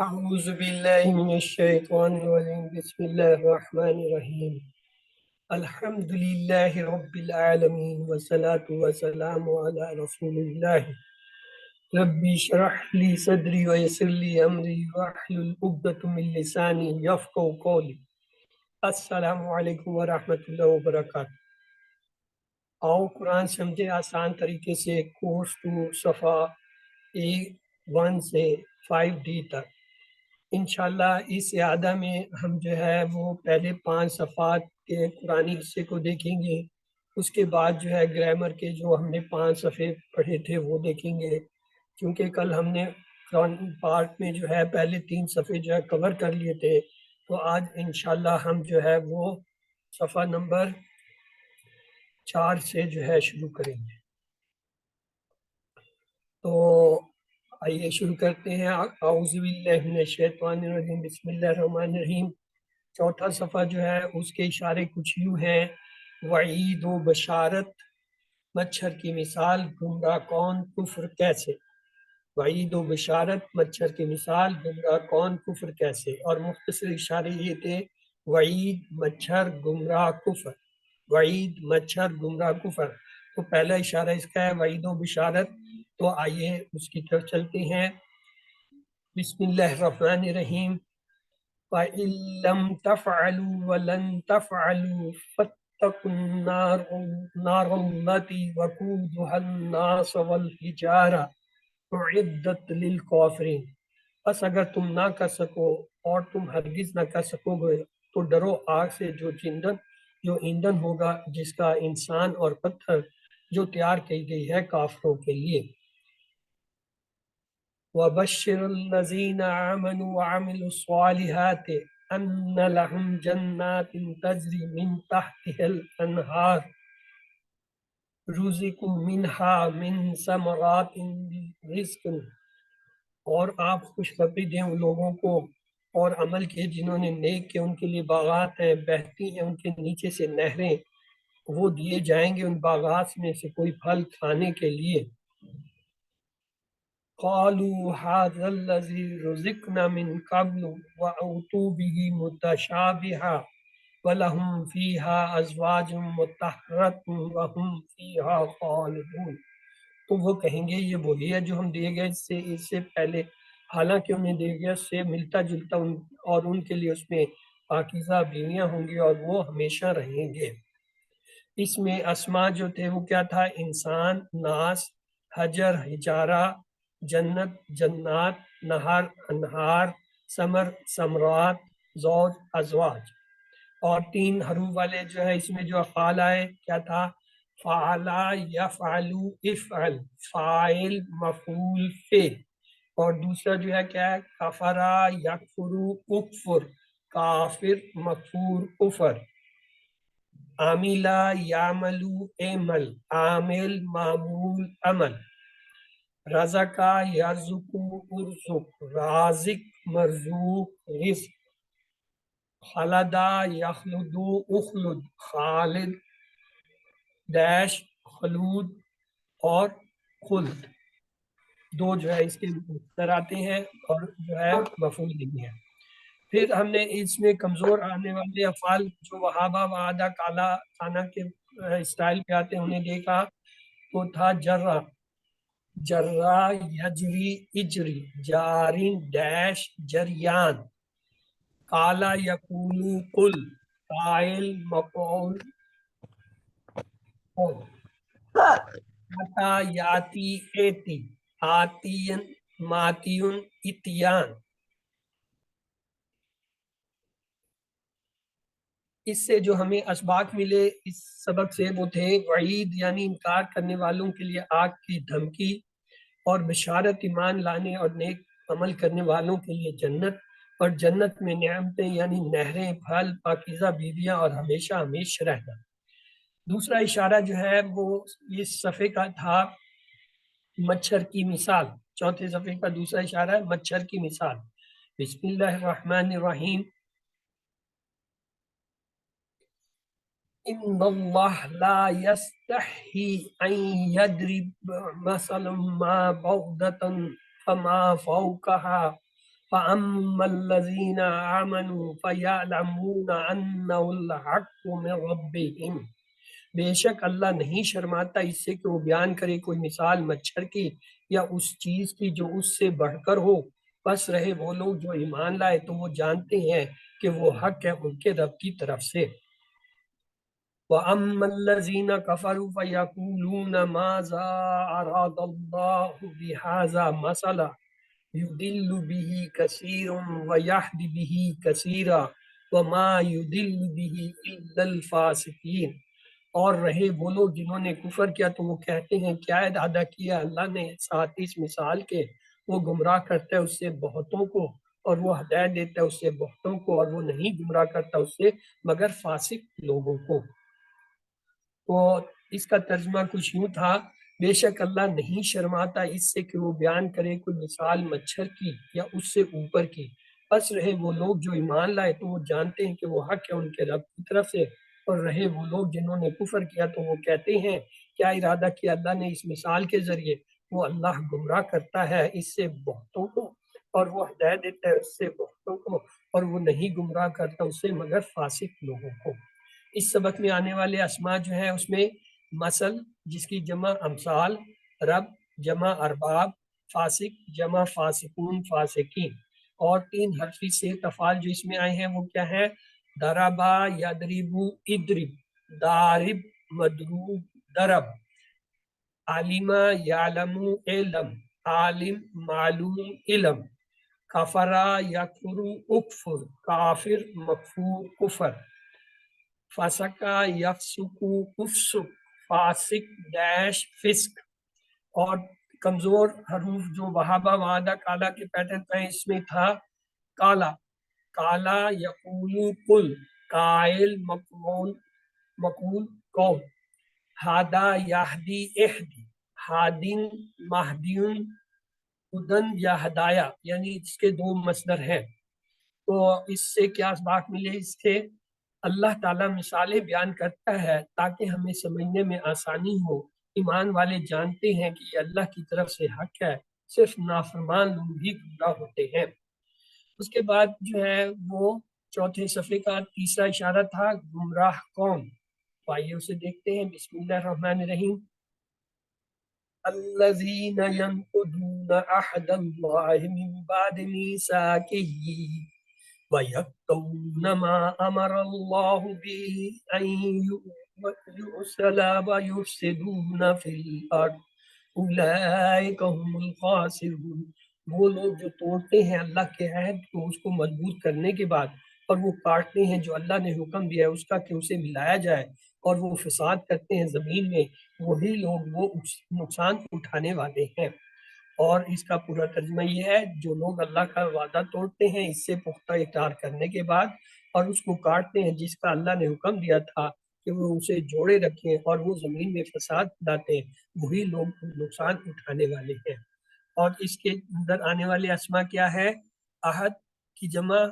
اعوذ باللہ من الشیطان الرجیم بسم اللہ الرحمن الرحیم الحمد للہ رب العالمین والصلاة والسلام علی رسول اللہ ربی اشرح لی صدری ویسر لی امری واحلل عقدۃ من لسانی یفقہوا قولی۔ السلام علیکم ورحمۃ اللہ وبرکاتہ۔ آؤ قرآن سمجھے آسان طریقے سے کورس 2 صفحہ A1 سے 5D تک۔ انشاءاللہ اس اعادہ میں ہم جو ہے وہ پہلے 5 صفحات کے قرآنی حصے کو دیکھیں گے، اس کے بعد جو ہے گرامر کے جو ہم نے 5 صفحے پڑھے تھے وہ دیکھیں گے، کیونکہ کل ہم نے قرآن پارٹ میں جو ہے پہلے 3 صفحے جو ہے کور کر لیے تھے، تو آج انشاءاللہ ہم جو ہے وہ صفحہ نمبر 4 سے جو ہے شروع کریں گے۔ تو آئیے شروع کرتے ہیں۔ اعوذ باللہ من الشیطان الرجیم بسم اللہ الرحمن الرحیم۔ چوتھا صفحہ جو ہے اس کے اشارے کچھ یوں ہیں: وعید و بشارت، مچھر کی مثال، گمراہ کون، کفر کیسے۔ وعید و بشارت، مچھر کی مثال، گمراہ کون، کفر کیسے۔ اور مختصر اشارے یہ تھے: وعید مچھر، گمراہ کفر۔ وعید مچھر، گمراہ کفر۔ تو پہلا اشارہ اس کا ہے وعید و بشارت، تو آئیے اس کی طرف چلتے ہیں۔ بسم اللہ الرحمن الرحیم۔ وَإِن لَّمْ تَفْعَلُوا وَلَن تَفْعَلُوا فَاتَّقُوا النَّارَ الَّتِي وَقُودُهَا النَّاسُ وَالْحِجَارَةُ أُعِدَّتْ لِلْكَافِرِينَ۔ بس اگر تم نہ کر سکو اور تم ہرگز نہ کر سکو گے تو ڈرو آگ سے جو ایندھن ہوگا، جس کا انسان اور پتھر جو تیار کی گئی ہے کافروں کے لیے۔ وَبَشِّرِ الَّذِينَ آمَنُوا وَعَمِلُوا الصَّالِحَاتِ أَنَّ لَهُمْ جَنَّاتٍ تَجْرِي مِن تَحْتِهَا الْأَنْهَارُ رُزِقُوا مِنْهَا مِن ثَمَرَاتِ رِزْقًا۔ اور آپ خوشخبری دیں ان لوگوں کو اور عمل کیے جنہوں نے نیک کے، ان کے لیے باغات ہیں، بہتی ہیں ان کے نیچے سے نہریں، وہ دیے جائیں گے ان باغات میں سے کوئی پھل کھانے کے لیے۔ قالوا هذا الذي رزقنا من قبل وأتوا به متشابها ولهم فيها أزواج مطهرة وهم فيها خالدون۔ تو وہ کہیں گے یہ وہی ہے جو ہم دیے گئے اس سے پہلے، حالانکہ انہیں دیے گئے اس سے ملتا جلتا، اور ان کے لیے اس میں پاکیزہ بیویاں ہوں گی اور وہ ہمیشہ رہیں گے۔ اس میں اسماء جو تھے وہ کیا تھا؟ انسان، ناس، حجر، حجارہ، جنت، جنات، نہر، انہار، ثمر، ثمرات، زوج، ازواج۔ اور 3 حروف والے جو ہے اس میں جو افعال آئے کیا تھا؟ فعلا، یفعلو، افعل، فاعل، مفعول، فعل۔ اور دوسرا جو ہے کیا ہے؟ کفرا، یکفرو، اکفر، کافر، مکفور، کفر۔ عاملہ، یعملو، اعمل، عامل، معمول، عمل۔ رزقا، یرزقو، ارزق، رازق، مرزوق، رزق۔ خلدا، یخلدو، اخلد، خالد، ڈیش، خلود اور خلد۔ 2 جو ہے اس کے مصدر آتے ہیں اور جو ہے مفعول نہیں ہے۔ پھر ہم نے اس میں کمزور آنے والے افعال جو وہابہ، وعدہ، کالا، کھانا کے اسٹائل پہ آتے ہیں انہیں دیکھا، تو تھا جرہ، جرہ، یجری، اجری، جارین، ڈیش، جریان۔ کالا، یقولو، قل، فاعل، مفعول، قول۔ آتا، یاتی، ایتی، آتین، ماتیون، اتیان۔ اس سے جو ہمیں اسباق ملے اس سبق سے وہ تھے: وعید یعنی انکار کرنے والوں کے لیے آگ کی دھمکی، اور بشارت ایمان لانے اور نیک عمل کرنے والوں کے لیے جنت، اور جنت میں نعمتیں یعنی نہریں، پھل، پاکیزہ بیویاں اور ہمیشہ ہمیشہ رہنا۔ دوسرا اشارہ جو ہے وہ اس صفحے کا تھا مچھر کی مثال۔ چوتھے صفحے کا دوسرا اشارہ ہے مچھر کی مثال۔ بسم اللہ الرحمن الرحیم۔ ان اللہ لا یستحی ان یضرب مثلا ما بعوضۃ فما فوقها فَأَمَّا الَّذِينَ آمَنُوا فَيَعْلَمُونَ أَنَّهُ الْحَقُّ مِنْ رَبِّهِمْ، بے شک اللہ نہیں شرماتا اس سے کہ وہ بیان کرے کوئی مثال مچھر کی یا اس چیز کی جو اس سے بڑھ کر ہو، بس رہے وہ لوگ جو ایمان لائے تو وہ جانتے ہیں کہ وہ حق ہے ان کے رب کی طرف سے۔ وَأَمَّا الَّذِينَ كَفَرُوا فَيَقُولُونَ مَاذَا أَرَادَ اللَّهُ بِهَذَا مَثَلًا يُضِلُّ بِهِ كَثِيرًا وَيَهْدِي بِهِ كَثِيرًا وَمَا يُضِلُّ بِهِ إِلَّا الْفَاسِقِينَ، اور رہے وہ لوگ جنہوں نے کفر کیا تو وہ کہتے ہیں کیا ارادہ کیا اللہ نے ساتھ اس مثال کے، وہ گمراہ کرتا ہے اس سے بہتوں کو اور وہ ہدایت دیتا ہے اس سے بہتوں کو، اور وہ نہیں گمراہ کرتا اس سے مگر فاسق لوگوں کو۔ تو اس کا ترجمہ کچھ یوں تھا، بے شک اللہ نہیں شرماتا اس سے کہ وہ بیان کرے کوئی مثال مچھر کی یا اس سے اوپر کی، بس رہے وہ لوگ جو ایمان لائے تو وہ جانتے ہیں کہ وہ حق ہے ان کے رب کی طرف سے، اور رہے وہ لوگ جنہوں نے کفر کیا تو وہ کہتے ہیں کیا ارادہ کیا اللہ نے اس مثال کے ذریعے، وہ اللہ گمراہ کرتا ہے اس سے بہتوں کو اور وہ ہدایت دیتا ہے اس سے بہتوں کو، اور وہ نہیں گمراہ کرتا اس سے مگر فاسق لوگوں کو۔ اس سبق میں آنے والے اسماء جو ہیں اس میں مثل جس کی جمع امثال، رب جمع ارباب، فاسق جمع فاسقون فاسقین، اور 3 حرفی سے افعال جو اس میں آئے ہیں وہ کیا ہے؟ ضربا یضربو اضرب، دارب مضروب ضرب، عالمہ یعلم علم، عالم معلوم علم، کفرا یکفر اکفر، کافر مکفور کفر، فسقہ یفسق کفسق، فاسق ڈیش فسق، اور کمزور حروف جو وہابہ وعدہ کالا کے پیٹرن پہ اس میں تھا کالا، کالا یقول قل، قائل مقول مقول قول، ہادا یہدی اہدی، ہادن مہدیون، ہدن یا ہدایہ، یعنی اس کے 2 مصدر ہیں۔ تو اس سے کیا بات ملے؟ اس سے اللہ تعالیٰ مثالیں بیان کرتا ہے تاکہ ہمیں سمجھنے میں آسانی ہو، ایمان والے جانتے ہیں کہ یہ اللہ کی طرف سے حق ہے، صرف نافرمان لوگ ہی گمراہ ہوتے ہیں۔ اس کے بعد جو ہے وہ 4 صفحے کا تیسرا اشارہ تھا گمراہ قوم، تو آئیے اسے دیکھتے ہیں۔ بسم اللہ الرحمن الرحیم۔ الذین ینقضون عہد اللہ من بعد میثاقہ وَيَقْطَعُونَ مَا أَمَرَ اللَّهُ بِهِ أَن يُرْسَلَ وَيُفْسِدُونَ فِي الْأَرْضِ أُولَٰئِكَ هُمُ الْخَاسِرُونَ، وہ لوگ جو توڑتے ہیں اللہ کے عہد کو اس کو مضبوط کرنے کے بعد اور وہ کاٹتے ہیں جو اللہ نے حکم دیا ہے اس کا کہ اسے ملایا جائے، اور وہ فساد کرتے ہیں زمین میں، وہی لوگ وہ نقصان اٹھانے والے ہیں۔ اور اس کا پورا ترجمہ یہ ہے جو لوگ اللہ کا وعدہ توڑتے ہیں اس سے پختہ اقرار کرنے کے بعد اور اس کو کاٹتے ہیں جس کا اللہ نے حکم دیا تھا کہ وہ اسے جوڑے رکھیں اور وہ زمین میں فساد پھیلاتے ہیں، وہی لوگ نقصان اٹھانے والے ہیں۔ اور اس کے اندر آنے والے اسما کیا ہے؟ عہد کی جمع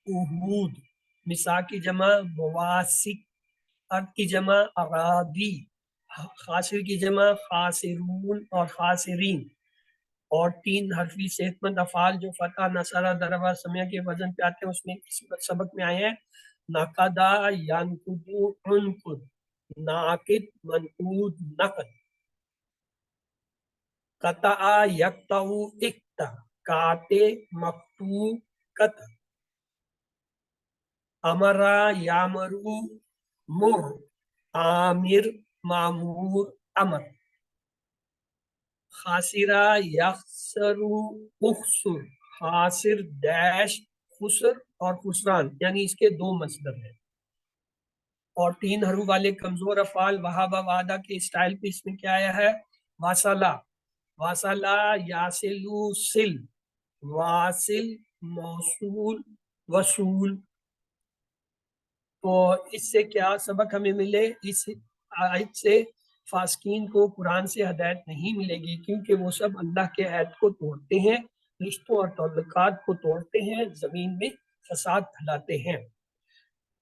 عہود، میثاق کی جمع مواثق، عہد کی جمع اراضی، خاسر کی جمع خاسرون اور خاسرین، اور 3 حرفی صحت مند افعال جو فتح نصرہ ضربہ سمیہ کے وزن پہ آتے ہیں اس میں اس سبق میں آئے ہیں نقدا ینقدو عنقد، ناقد منقود نقد، قطع یقطع اقطع، کاتے مقطوع قطع، امرا یامرو مر، عامر معمور امر، خاسرہ یخسر اخسر، خاسر ڈیش خسر اور خسران، یعنی اس کے 2 مصدر ہیں۔ اور 3 حروف والے کمزور افعال وہابہ وعدہ کے اسٹائل پہ اس میں کیا آیا ہے؟ واصلہ، واصلہ یاسلو سل، واصل موصول وصول۔ تو اس سے کیا سبق ہمیں ملے؟ اس آیت سے فاسقین کو قرآن سے ہدایت نہیں ملے گی کیونکہ وہ سب اللہ کے عہد کو توڑتے ہیں، رشتوں اور تعلقات کو توڑتے ہیں، زمین میں فساد پھیلاتے ہیں۔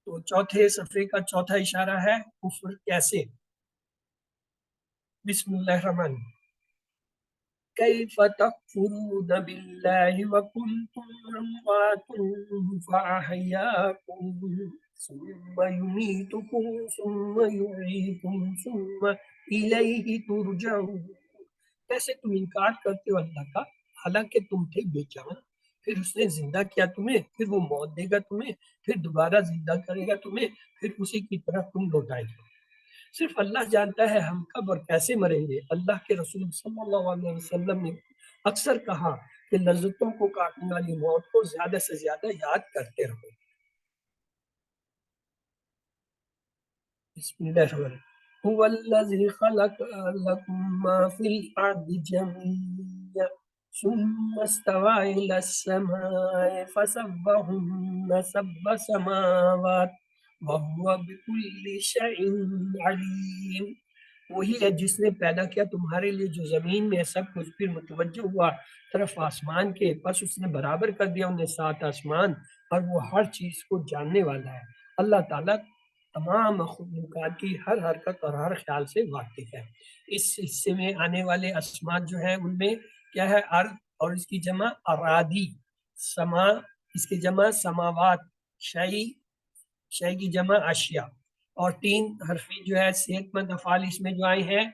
تو 4 صفحے کا 4تھا اشارہ ہے کفر کیسے۔ بسم اللہ الرحمن۔ كيف تكفرون بالله وكنتم أمواتا فأحياكم ثم يميتكم ثم يحييكم ثم إليه ترجعون. کیسے تم انکار کرتے ہو اللہ کا حالانکہ تم تھے بے جان، پھر اس نے زندہ کیا تمہیں، پھر وہ موت دے گا تمہیں، پھر دوبارہ زندہ کرے گا تمہیں، پھر اسی کی طرف تم لوٹائے گا. صرف اللہ جانتا ہے ہم کب اور کیسے مریں گے. اللہ کے رسول صلی اللہ علیہ وسلم نے اکثر کہا کہ لذتوں کو کاٹنے والی موت کو زیادہ سے زیادہ یاد کرتے رہو. بسم اللہ الرحمن الرحیم. هو الذي خلق لكم ما في الأرض جميعا ثم استوى إلى السماء فسوهن سبع سماوات وهو بكل شيء عليم. وہی ہے جس نے پیدا کیا تمہارے لیے جو زمین میں سب کچھ، پھر متوجہ ہوا طرف آسمان کے، پس اس نے برابر کر دیا انہیں 7 آسمان، اور وہ ہر چیز کو جاننے والا ہے. اللہ تعالیٰ تمام مخلوقات کی ہر حرکت اور ہر خیال سے واقف ہے. اس حصے میں آنے والے اسماء جو ہیں ان میں کیا ہے؟ ارض، اور اس کی جمع ارادی، سما اس کی جمع سماوات، شے کی جمع اشیاء، اور 3 حرفی جو ہے صحت مند افعال اس میں جو آئے ہیں: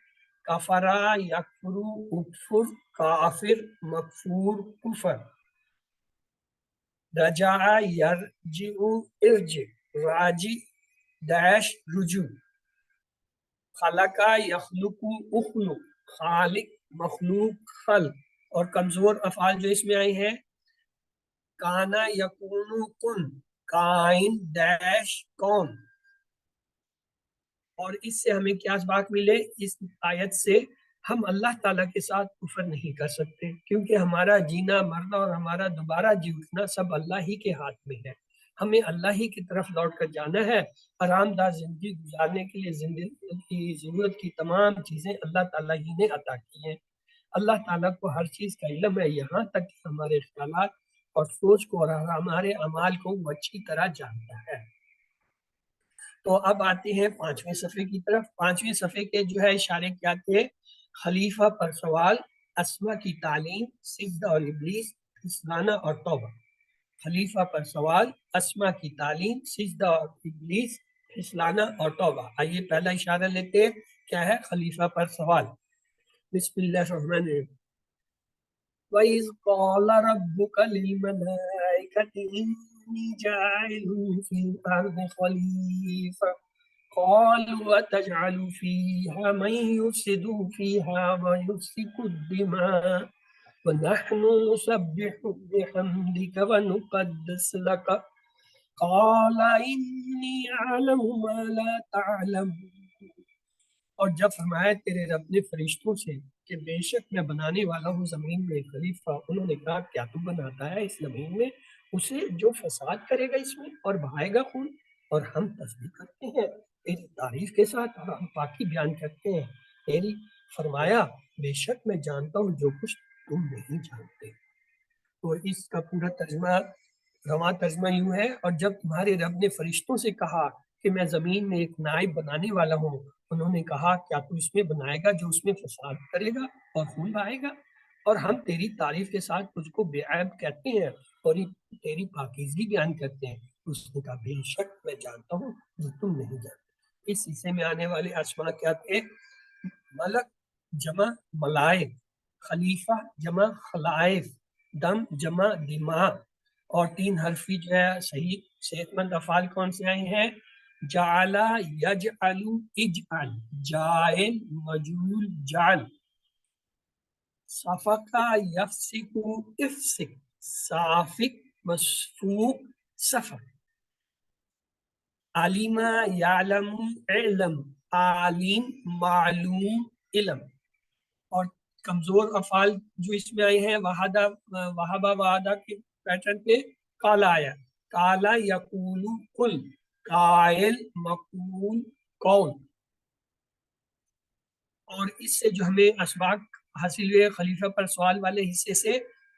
کفرا، یکفرو، اکفر، کافر، مکفور، کفر. رجع، یرجع، ارجع، راجع داش رجوع. خلقہ، یخلق، اخلق، خالق، مخلوق، خلق. اور کمزور افعال جو اس میں آئے ہیں: کانا، یکون، کن، کائن داش کون. اور اس سے ہمیں کیا سباق ملے؟ اس آیت سے ہم اللہ تعالیٰ کے ساتھ کفر نہیں کر سکتے، کیونکہ ہمارا جینا مرنا اور ہمارا دوبارہ جی اٹھنا سب اللہ ہی کے ہاتھ میں ہے. ہمیں اللہ ہی کی طرف لوٹ کر جانا ہے. آرام دہ زندگی گزارنے کے لیے زندگی کی ضرورت کی تمام چیزیں اللہ تعالیٰ ہی نے عطا کی ہیں. اللہ تعالیٰ کو ہر چیز کا علم ہے، یہاں تک کہ ہمارے خیالات اور سوچ کو اور ہمارے اعمال کو وہ اچھی طرح جانتا ہے. تو اب آتے ہیں 5ویں صفحے کی طرف. 5ویں صفحے کے جو ہے اشارے کیا تھے؟ خلیفہ پر سوال، اسما کی تعلیم، سجدہ اور ابلیس، پھسلانا اور توبہ. خلیفہ پر سوال، اسما کی تعلیم، سجدہ اور ابلیس، پھسلانا اور توبہ. آئیے پہلا اشارہ لیتے ہیں، کیا ہے؟ خلیفہ پر سوال. بسم اللہ الرحمن الرحیم. وَإِذْ قَالَ رَبُّكَ لِلْمَلَائِكَةِ إِنِّي جَاعِلٌ فِي الْأَرْضِ خَلِيفَةً قَالُوا أَتَجْعَلُ فِيهَا مَن يُفْسِدُ فِيهَا وَيُسْفِكُ الدِّمَاءَ وَنَحْنُ نُسَبِّحُ بِحَمْدِكَ وَنُقَدِّسُ لَكَ قَالَ إِنِّي أَعْلَمُ مَا لَا تَعْلَمُونَ. اور جب فرمایا تیرے رب نے فرشتوں سے کہ بے شک میں بنانے والا ہوں زمین میں خلیفہ، انہوں نے کہا کیا تو بناتا ہے اس زمین میں اسے جو فساد کرے گا اس میں اور بہائے گا خون؟ اور ہم تسبیح کرتے ہیں تیری تعریف کے ساتھ اور ہم پاکی بیان کرتے ہیں تیری. فرمایا بے شک میں جانتا ہوں جو کچھ تم نہیں جانتے. تو اس کا پورا ترجمہ، رواں ترجمہ یوں ہے: اور جب تمہارے رب نے فرشتوں سے کہا کہ میں زمین میں ایک نائب بنانے والا ہوں، انہوں نے کہا کیا تو اس میں بنائے گا جو اس میں فساد کرے گا اور خون بہائے گا؟ اور ہم تیری تعریف کے ساتھ تجھ کو بے عیب کہتے ہیں اور تیری پاکیزگی بیان کرتے ہیں. اس نے کہا بے شک میں جانتا ہوں جو تم نہیں جانتے. اس حصے میں آنے والے اسماء کیا تھے؟ ملک جمع ملائک، خلیفہ جمع خلائف، دم جمع دماغ، اور 3 حرفی جو ہے صحیح صحت مند افعال کون سے آئے ہیں؟ جعل، یجعل، اجعل، جائل، مجعول، جعل. صفقہ، یفسق، افسق، صافق، مسفوق، سفق. علم، یعلم، علم، عالم، معلوم، علم. اور کمزور افعال جو اس میں آئے ہیں وہابہ وعدہ کے پیٹرن پہ کالا آیا، کالا، یقول، قل، قائل، مقول، قول. اور اس سے جو ہمیں اسباق حاصل ہوئے خلیفہ پر سوال والے حصے سے،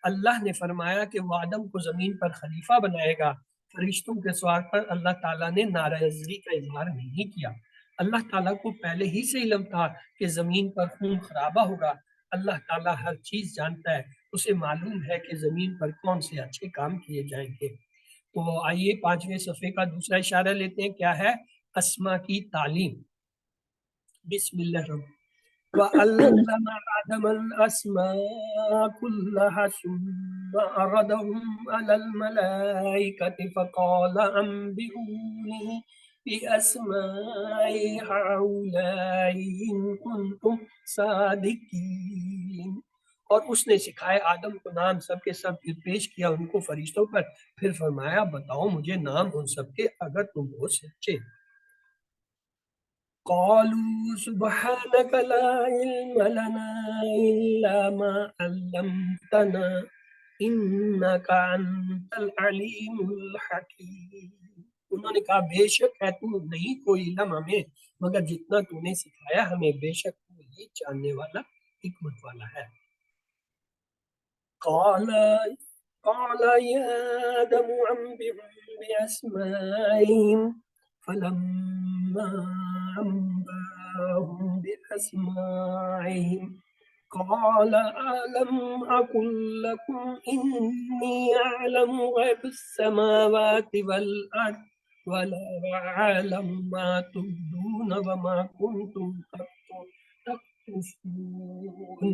اللہ نے فرمایا کہ وہ آدم کو زمین پر خلیفہ بنائے گا. فرشتوں کے سوال پر اللہ تعالیٰ نے ناراضگی کا اظہار نہیں کیا. اللہ تعالیٰ کو پہلے ہی سے علم تھا کہ زمین پر خون خرابہ ہوگا. اللہ تعالیٰ ہر چیز جانتا ہے، اسے معلوم ہے کہ زمین پر کون سے اچھے کام کیے جائیں گے۔ تو آئیے 5ویں صفحے کا دوسرا اشارہ لیتے ہیں، کیا ہے؟ اسما کی تعلیم۔ بسم اللہ الرحمن وَعَلَّمَ آدَمَ الْأَسْمَاءَ كُلَّهَا ثُمَّ عَرَضَهُمْ عَلَى الْمَلَائِكَةِ فَقَالَ أَنبِئُونِي بِأَسْمَاءِ هَؤُلَاءِ إِن كُنتُمْ صَادِقِينَ۔ اور اس نے سکھائے آدم کو نام سب کے سب، پھر پیش کیا ان کو فرشتوں پر، پھر فرمایا بتاؤ مجھے نام ان سب کے اگر تم ہو سچے۔ قالوا سبحانك لا علم لنا إلا ما علمتنا إنك أنت العليم الحكيم۔ انہوں نے کہا بے شک ہے تو نہیں کوئی علم ہمیں مگر جتنا تو نے سکھایا ہمیں، بے شک تو ہی جاننے والا حکمت والا ہے۔ قال يا آدم أنبئهم بأسمائهم فلما أنبأهم بأسمائهم قال ألم أقل لكم إني أعلم غيب السماوات والأرض ولا أعلم ما تبدون وما كنتم تكتمون۔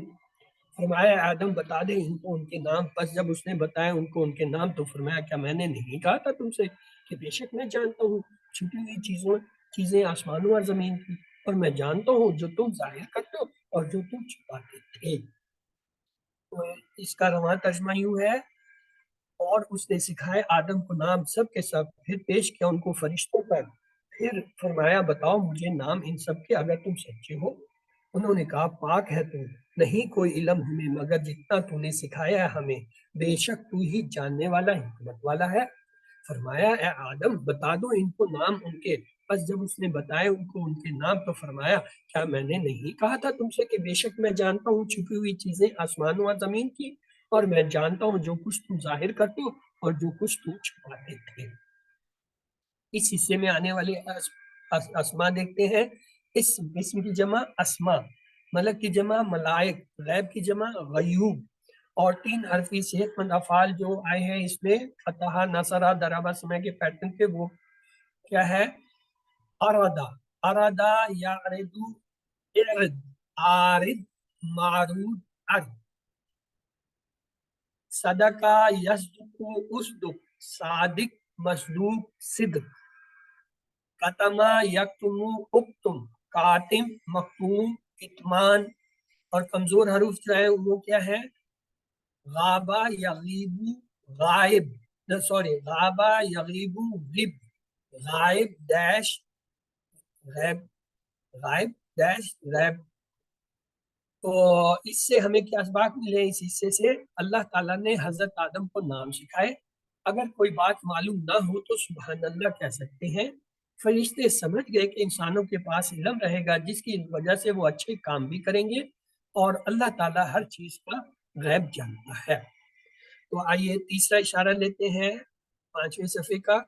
فرمایا آدم بتا دے ان کو ان کے نام۔ پس جب اس نے بتایا ان کو ان کے نام تو فرمایا کیا میں نے نہیں کہا تھا تم سے کہ بے شک میں جانتا ہوں چھپی ہوئی چیزیں آسمانوں اور زمین کی، اور میں جانتا ہوں جو تم ظاہر کرتے ہو اور جو تم چھپاتے تھے۔ تو اس کا رواں ترجمہ یوں ہے، اور اس نے سکھائے آدم کو نام سب کے سب، پھر پیش کیا ان کو فرشتوں پر، پھر فرمایا بتاؤ مجھے نام ان سب کے اگر تم سچے ہو۔ انہوں نے کہا پاک ہے تو، نہیں کوئی علم ہمیں مگر جتنا تو نے سکھایا ہے ہمیں، بے شک تو ہی جاننے والا حکمت والا ہے۔ فرمایا اے آدم بتا دو ان کو نام ان کے۔ بس جب اس نے بتایا ان کو ان کے نام تو فرمایا کیا میں نے نہیں کہا تھا تم سے کہ بے شک میں جانتا ہوں چھپی ہوئی چیزیں آسمانوں اور زمین کی، اور میں جانتا ہوں جو کچھ تم ظاہر کرتے ہو اور جو کچھ تم چھپاتے تھے۔ اس حصے میں آنے والے اسما دیکھتے ہیں۔ اسم کی جمع اسما، ملک کی جمع ملائک، غیب کی جمع غیوب، اور 3 حرفی صحت مند افعال جو آئے ہیں اس میں فتح، نصرہ، درابہ سمے کے پیٹرن پہ، وہ کیا ہے؟ ارادہ، ارادہ، یعرض، اعرض، عارض، معروض، عرض، صدقہ، یصدق، اصدق، صادق، مصدوق، صدق، کتما، یکتم، اکتم، کاتم، مختوم، کتمان، اور کمزور حروف جو ہے وہ کیا ہے؟ غابہ، یغیب، غائب، غابہ، یغیب، غب، غائب ڈیش غیب، غائب ڈیش غیب۔ تو اس سے ہمیں کیا اسباق ملے؟ اس حصے سے اللہ تعالیٰ نے حضرت آدم کو نام سکھائے۔ اگر کوئی بات معلوم نہ ہو تو سبحان اللہ کہہ سکتے ہیں۔ فرشتے سمجھ گئے کہ انسانوں کے پاس علم رہے گا جس کی وجہ سے وہ اچھے کام بھی کریں گے، اور اللہ تعالیٰ ہر چیز کا غیب جانتا ہے۔ تو آئیے تیسرا اشارہ لیتے ہیں 5ویں صفحے کا،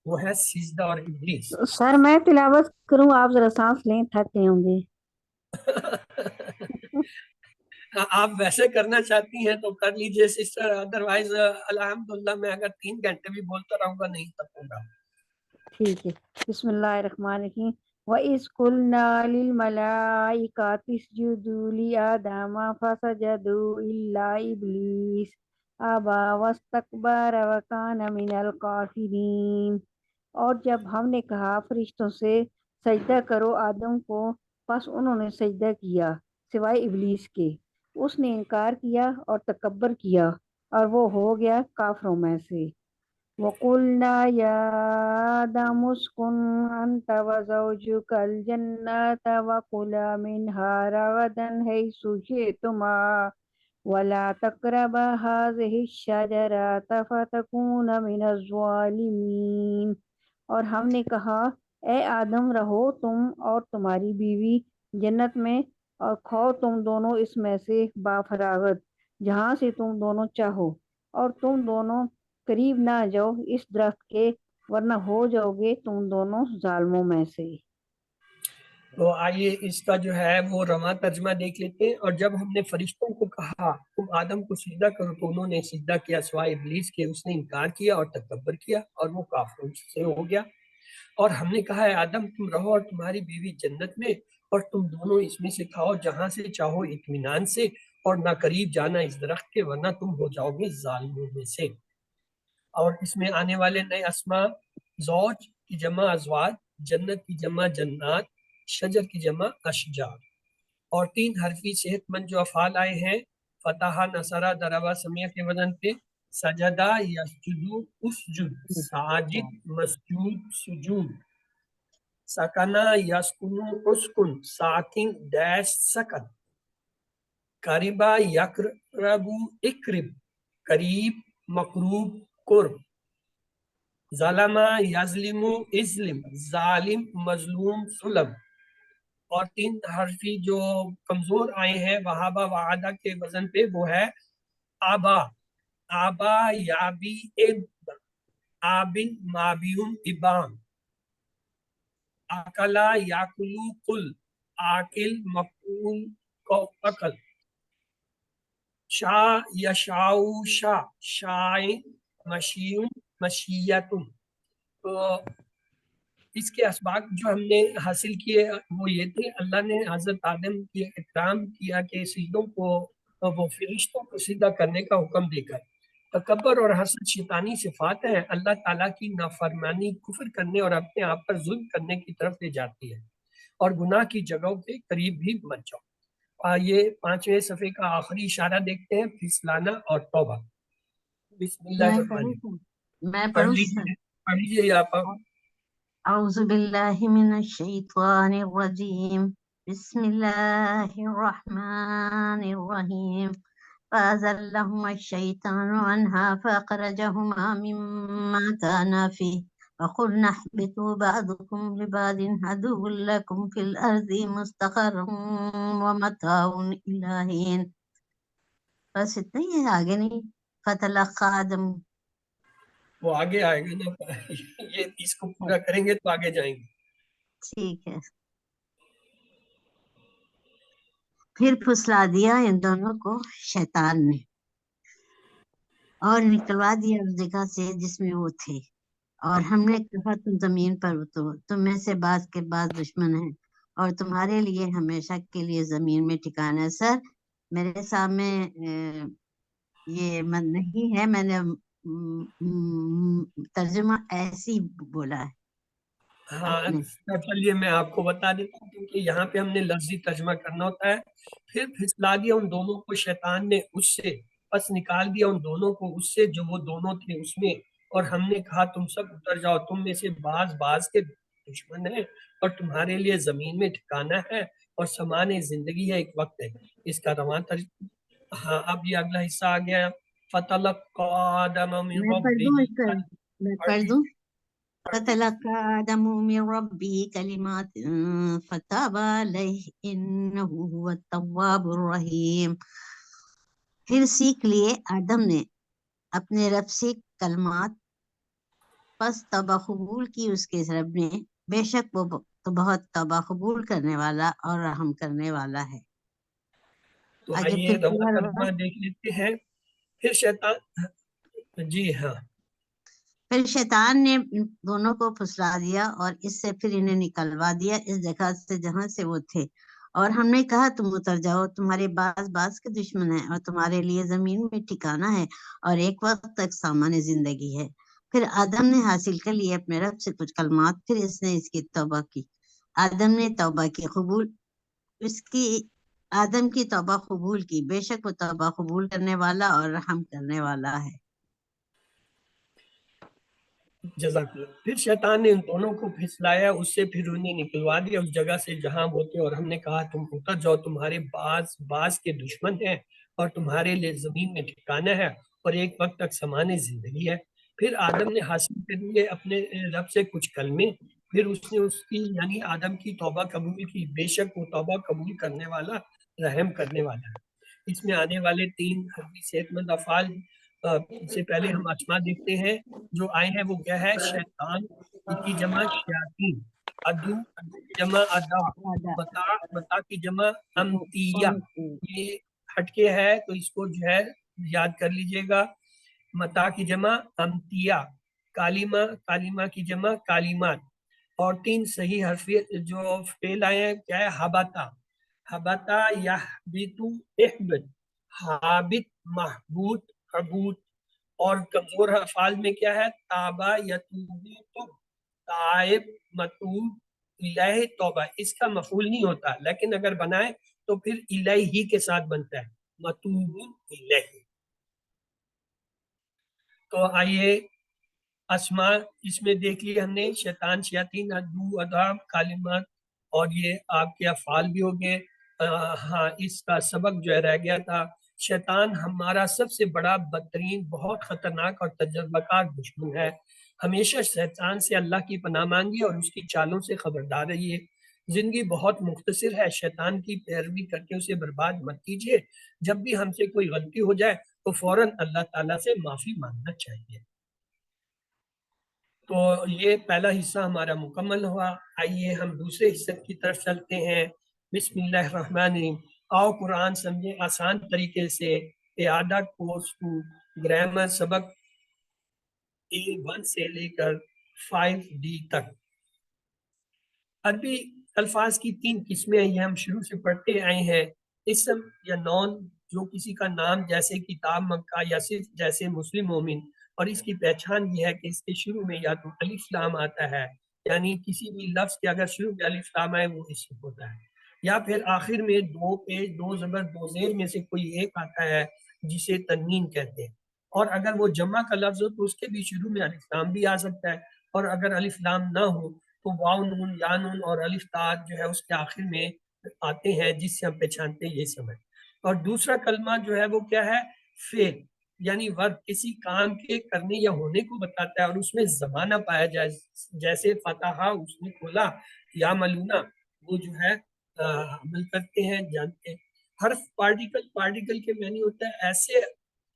وہ ہے سجدہ اور ابلیس۔ سر میں تلاوت کروں، آپ ذرا سانس لیں، تھک گئے ہوں گے۔ آپ ویسے کرنا چاہتی ہیں تو کر لیجئے سسٹر، ادروائز الحمدللہ میں اگر 3 گھنٹے بھی بولتا رہوں گا نہیں تھکوں گا۔ ٹھیک ہے، بسم اللہ الرحمن الرحیم۔ وَإِذْ قُلْنَا لِلْمَلَائِكَةِ اسْجُدُوا لِآدَمَ فَسَجَدُوا إِلَّا إِبْلِيسَ أَبَى وَاسْتَكْبَرَ وَكَانَ مِنَ الْكَافِرِينَ۔ اور جب ہم نے کہا فرشتوں سے سجدہ کرو آدم کو، پس انہوں نے سجدہ کیا سوائے ابلیس کے، اس نے انکار کیا اور تکبر کیا، اور وہ ہو گیا کافروں میں سے۔ وَقُلْنَا يَا آدَمُ اسْكُنْ أَنْتَ وَزَوْجُكَ الْجَنَّةَ وَكُلَا مِنْهَا رَغَدًا حَيْثُ شِئْتُمَا وَلَا تَقْرَبَا هَٰذِهِ الشَّجَرَةَ فَتَكُونَا مِنَ الظَّالِمِينَ۔ اور ہم نے کہا اے آدم رہو تم اور تمہاری بیوی جنت میں، اور کھاؤ تم دونوں اس میں سے بافراغت جہاں سے تم دونوں چاہو، اور تم دونوں قریب نہ جاؤ اس درخت کے ورنہ ہو جاؤ گے تم دونوں ظالموں میں سے۔ تو آئیے اس کا جو ہے وہ رواں ترجمہ دیکھ لیتے ہیں. اور جب ہم نے فرشتوں کو کہا تم آدم کو سجدہ کرو تو انہوں نے سجدہ کیا سوائے ابلیس کے، اس نے انکار کیا اور تکبر کیا اور وہ کافروں سے ہو گیا. اور ہم نے کہا ہے آدم تم رہو اور تمہاری بیوی جنت میں، اور تم دونوں اس میں سے کھاؤ جہاں سے چاہو اطمینان سے، اور نہ قریب جانا اس درخت کے ورنہ تم ہو جاؤ گے ظالموں میں سے. اور اس میں آنے والے نئے اسما، زوج کی جمع ازواج، جنت کی جمع جنات، شجر کی جمع اشجار. اور 3 حرفی صحت مند جو افعال آئے ہیں، فتح، نصرہ، ضربہ، سمیہ کے وزن پہ، سجدہ، یسجدو، اسجد، ساجد، مسجود، سجود، سکنا، یسکنو، اسکن، ساکن، ڈیش، سکن، قریبا، یقربو، اقرب، قریب، مقروب، قرب، ظلمہ، یظلمو، ازلم، ظالم، مظلوم، ظلم. اور 3 حرفی جو کمزور آئے ہیں وہابا وعدہ کے وزن پہ، وہ ہے آبا، آبا، یابی، اب، آبن، مابیون، ابام، اکلا، یاکلو، کل، آکل، مقول کو اکل، شا، یشاؤ، شا، شائن، مشیون، مشیتن. تو اس کے اسباق جو ہم نے حاصل کیے وہ یہ تھے، اللہ نے حضرت آدم کی اکرام کیا کہ سجدوں کو وہ فرشتوں کو سیدھا کرنے کا حکم دے کر. تکبر اور حسد شیطانی صفات ہیں، اللہ تعالیٰ کی نافرمانی، کفر کرنے اور اپنے آپ پر ظلم کرنے کی طرف لے جاتی ہے، اور گناہ کی جگہوں کے قریب بھی مت جاؤ. یہ 5ویں صفحے کا آخری اشارہ دیکھتے ہیں، پھسلانا اور توبہ. بسم اللہ الرحمن الرحیم. میں پڑھ پڑھوں لیجیے، پڑھ لیجیے آپ. اعوذ باللہ من الشیطان الرجیم بسم اللہ الرحمن الرحیم فأزلهما الشیطان عنها فأخرجهما مما كانا فيه وقلنا اهبطوا بعضكم لبعض عدو لكم في الأرض مستقر ومتاع إلى حين. بس اتنا ہی ہے، آگے نہیں. فتلقى آدم. وہ آگے آئے گا نا، یہ اس کو پورا کریں گے تو آگے جائیں گے. ٹھیک ہے. پھر پھسلا دیا ان دونوں کو شیطان نے اور نکلوا دیا اس جگہ سے جس میں وہ تھے. اور ہم نے کہا تم زمین پر اترو، تم میں سے بعض کے بعض دشمن ہیں اور تمہارے لیے ہمیشہ کے لیے زمین میں ٹھکانا ہے. سر میرے سامنے یہ نہیں ہے، میں نے ترجمہ ایسی بولا ہے. ہاں چلیے میں آپ کو بتا دیتا ہوں، کیونکہ یہاں پہ ہم نے لفظی ترجمہ کرنا ہوتا ہے. پھر پھسلا دیا ان دونوں کو شیطان نے اس سے، پس نکال دیا ان دونوں کو اس سے جو وہ دونوں تھے اس میں، اور ہم نے کہا تم سب اتر جاؤ، تم میں سے بعض بعض کے دشمن ہیں اور تمہارے لیے زمین میں ٹھکانا ہے اور سامان زندگی ہے، ایک وقت ہے. اس کا رواں ترجمہ. ہاں اب یہ اگلا حصہ آ گیا. فتلقى آدم من میں پڑھ دوں اس کا، ربه. میں پڑھ دوں. فتلقى آدم من ربه كلمات فتاب عليه إنه هو التواب الرحيم. پھر سیکھ لیے آدم نے اپنے رب سے کلمات، پس توبہ قبول کی اس کے رب نے، بے شک وہ تو بہت توبہ قبول کرنے والا اور رحم کرنے والا ہے. تو آگے آئیے پھر رواں ترجمہ دیکھ لیتے ہیں. پھر شیطان، جی ہاں، پھر شیطان نے ان دونوں کو پھسلا دیا اور اس سے پھر انہیں نکلوا دیا اس جگہ سے جہاں سے وہ تھے. اور ہم نے کہا تم اتر جاؤ، تمہارے بعض کے دشمن ہیں اور تمہارے لیے زمین میں ٹھکانا ہے اور ایک وقت تک سامان زندگی ہے. پھر آدم نے حاصل کر لیے اپنے رب سے کچھ کلمات، پھر اس نے اس کی توبہ کی. آدم نے توبہ کی قبول، اس کی آدم کی توبہ قبول کی، بے شک وہ توبہ قبول کرنے والا اور رحم کرنے والا ہے. جزاک اللہ. پھر شیطان نے ان دونوں کو پھسلایا اس سے، پھر انہیں نکلوا دیا اس جگہ سے جہاں وہ تھے، اور ہم نے کہا تم اتر جاؤ، تمہارے بعض کے دشمن ہیں اور تمہارے لیے زمین میں ٹھکانا ہے اور ایک وقت تک سامان زندگی ہے. پھر آدم نے حاصل کر لیے اپنے رب سے کچھ کلمے، پھر اس نے اس کی یعنی آدم کی توبہ قبول کی، بے شک وہ توبہ قبول کرنے والا، رحم کرنے والا ہے. اس میں آنے والے 3 حرفی صحت مند افعال سے پہلے ہم اسما دیکھتے ہیں جو آئے ہیں. وہ کیا ہے؟ شیطان کی جمع شیاطین، ادو جمع ادب، متا کی جمع امتیہ، یہ ہٹکے ہے تو اس کو جو ہے یاد کر لیجئے گا. متا کی جمع امتیہ، کالیمہ کی جمع کالیمات. اور 3 صحیح حرفی جو فعل آئے ہیں کیا ہے؟ حبتا یحبتو احبت، حابت محبوط حبوط. اور کمزور افعال میں کیا ہے؟ تابا یتوبو تب، تائب متوب الہ توبہ. اس کا مفعول نہیں ہوتا لیکن اگر بنائے تو پھر الہ ہی کے ساتھ بنتا ہے، متوب الہ. تو آئیے اسماء اس میں دیکھ لیے ہم نے، شیطان، شیاطین، ادو، اداب، کالمات، اور یہ آپ کے افعال بھی ہو گئے. ہاں اس کا سبق جو ہے رہ گیا تھا. شیطان ہمارا سب سے بڑا بدترین بہت خطرناک اور تجربہ کار دشمن ہے. ہمیشہ شیطان سے اللہ کی پناہ مانگیے اور اس کی چالوں سے خبردار رہیے. زندگی بہت مختصر ہے، شیطان کی پیروی کر کے اسے برباد مت کیجیے. جب بھی ہم سے کوئی غلطی ہو جائے تو فوراً اللہ تعالیٰ سے معافی مانگنا چاہیے. تو یہ پہلا حصہ ہمارا مکمل ہوا. آئیے ہم دوسرے حصے کی طرف چلتے ہیں. بسم اللہ الرحمن الرحیم. آؤ قرآن سمجھے آسان طریقے سے. اعادہ کورس 2 گرامر سبق A1 سے لے کر 5D تک. عربی الفاظ کی 3 قسمیں ہیں، یہ ہم شروع سے پڑھتے آئے ہیں. اسم یا نون جو کسی کا نام جیسے کتاب مکہ یا صرف جیسے مسلم مومن، اور اس کی پہچان یہ ہے کہ اس کے شروع میں یا تو الف لام آتا ہے، یعنی کسی بھی لفظ کے اگر شروع میں الف لام آئے وہ اسم ہوتا ہے، یا پھر آخر میں 2 پیش 2 زبر 2 زیر میں سے کوئی ایک آتا ہے جسے تنوین کہتے ہیں. اور اگر وہ جمع کا لفظ ہو تو اس کے بھی شروع میں الف لام بھی آ سکتا ہے، اور اگر الف لام نہ ہو تو واو نون یا نون اور الف تا جو ہے اس کے آخر میں آتے ہیں، جس سے ہم پہچانتے ہیں یہ سمجھ. اور دوسرا کلمہ جو ہے وہ کیا ہے؟ فعل، یعنی ورب، کسی کام کے کرنے یا ہونے کو بتاتا ہے اور اس میں زمانہ پایا جائے، جیسے فتح اس نے کھولا، یا ملونا وہ جو ہے عمل کرتے ہیں، جانتے ہیں. حرف پارٹیکل کے معنی ہوتا ہے ایسے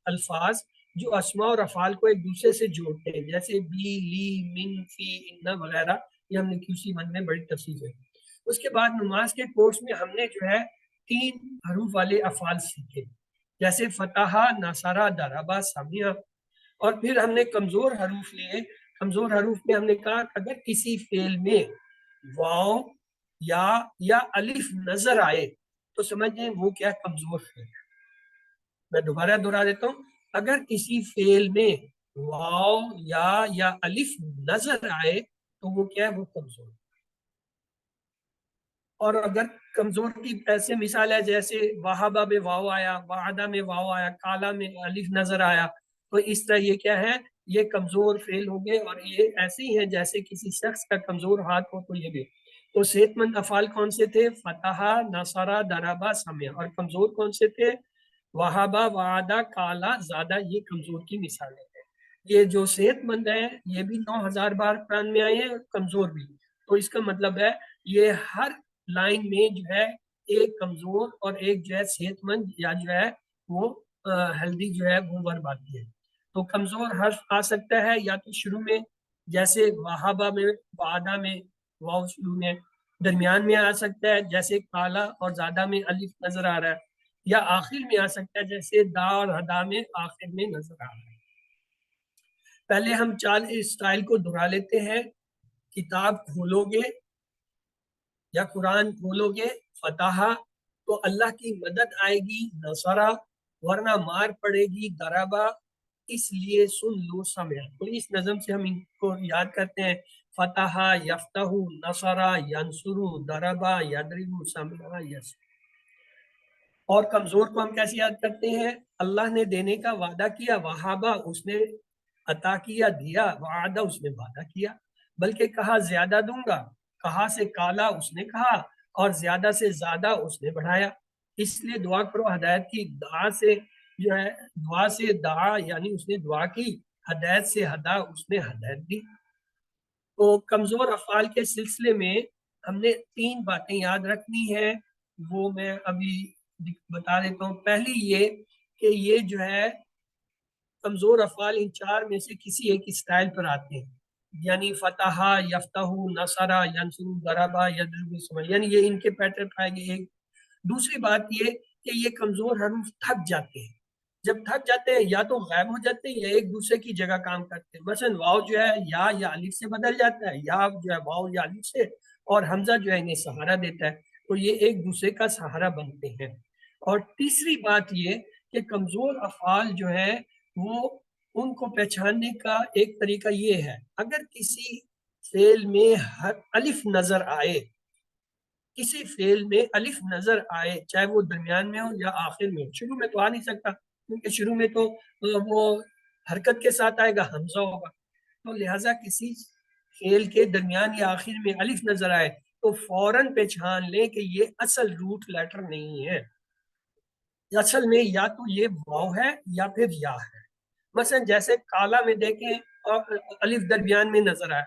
الفاظ جو اسماء اور افعال کو ایک دوسرے سے جوڑتے ہیں، جیسے بی، لی، من، فی، ان وغیرہ. یہ ہم نے QC1 میں بڑی تفصیل ہے. اس کے بعد نماز کے کورس میں ہم نے جو ہے 3 حروف والے افعال سیکھے، جیسے فتح، نصرہ، ضربہ، سمع. اور پھر ہم نے کمزور حروف لیے. کمزور حروف میں ہم نے کہا اگر کسی فعل میں واو یا الف نظر آئے تو سمجھیں وہ کیا کمزور فعل ہے. میں دوبارہ دہرا دیتا ہوں، اگر کسی فعل میں واو یا الف نظر آئے تو وہ کیا ہے؟ وہ کمزور. اور اگر کمزور کی ایسے مثال ہے جیسے وہابہ میں واو آیا، وعدہ میں واو آیا، کالا میں الف نظر آیا، تو اس طرح یہ کیا ہے؟ یہ کمزور فعل ہو گئے. اور یہ ایسے ہی ہیں جیسے کسی شخص کا کمزور ہاتھ ہو تو یہ بھی. تو صحت مند افعال کون سے تھے؟ فتح، نصرہ، ضربہ، سمع. اور کمزور کون سے تھے؟ وہابہ، وعدہ، کالا، زادہ. یہ کمزور کی مثالیں ہیں. یہ جو صحت مند ہیں یہ بھی 9000 بار قرآن میں آئے ہیں، اور کمزور بھی. تو اس کا مطلب ہے یہ ہر لائن میں جو ہے ایک کمزور اور ایک جو ہے صحت مند یا جو ہے وہ ہیلدی جو ہے وہ ورب آتی ہے. تو کمزور حرف آ سکتا ہے یا تو شروع میں جیسے وہابہ میں، وعدہ میں واو شروع میں، درمیان میں آ سکتا ہے جیسے کالا اور زادہ میں الف نظر آ رہا ہے، یا آخر میں آ سکتا ہے جیسے دا اور ہدا میں آخر میں نظر آ رہا ہے. پہلے ہم چال اسٹائل کو دہرا لیتے ہیں. کتاب کھولو گے یا قرآن کھولو گے، فتح تو اللہ کی مدد آئے گی، نصرہ ورنہ مار پڑے گی، ضربہ اس لیے سن لو، سمع. تو اس نظم سے ہم ان کو یاد کرتے ہیں: فتح یفتح، نصرہ ینصر، ضربہ یضرب، سمع یسمع. اور کمزور کو ہم کیسے یاد کرتے ہیں؟ اللہ نے دینے کا وعدہ کیا، وہابہ اس نے عطا کیا، دیا، وعدہ اس نے وعدہ کیا. بلکہ کہا زیادہ دوں گا، کہا سے کالا اس نے کہا، اور زیادہ سے زیادہ اس نے بڑھایا. اس لیے دعا کرو ہدایت کی. دعا سے جو ہے دعا سے دعا یعنی اس نے دعا کی، ہدایت سے ہدا اس نے ہدایت دی. تو کمزور افعال کے سلسلے میں ہم نے 3 باتیں یاد رکھنی ہیں، وہ میں ابھی بتا دیتا ہوں. پہلی یہ کہ یہ جو ہے کمزور افعال ان 4 میں سے کسی ایک اسٹائل پر آتے ہیں. یعنی فتح یفتح نصرہ ینصر ضربہ یضرب، یعنی یہ ان کے پیٹرن آئے گے. ایک دوسری بات یہ کہ یہ کمزور حروف تھک جاتے ہیں. جب تھک جاتے ہیں یا تو غائب ہو جاتے ہیں یا ایک دوسرے کی جگہ کام کرتے ہیں. مثلا واؤ جو ہے یا الف سے بدل جاتا ہے، یا جو ہے واؤ یا الف سے، اور حمزہ جو ہے انہیں سہارا دیتا ہے، تو یہ ایک دوسرے کا سہارا بنتے ہیں. اور تیسری بات یہ کہ کمزور افعال جو ہے وہ ان کو پہچاننے کا ایک طریقہ یہ ہے، اگر کسی فعل میں الف نظر آئے، کسی فعل میں الف نظر آئے، چاہے وہ درمیان میں ہو یا آخر میں ہو، شروع میں تو آ نہیں سکتا کیونکہ شروع میں تو وہ حرکت کے ساتھ آئے گا، حمزہ ہوگا، تو لہٰذا کسی فعل کے درمیان یا آخر میں الف نظر آئے تو فوراً پہچان لیں کہ یہ اصل روٹ لیٹر نہیں ہے. اصل میں یا تو یہ واو ہے یا پھر یا ہے. مثلا جیسے کالا میں دیکھیں اور الف درمیان میں نظر آیا،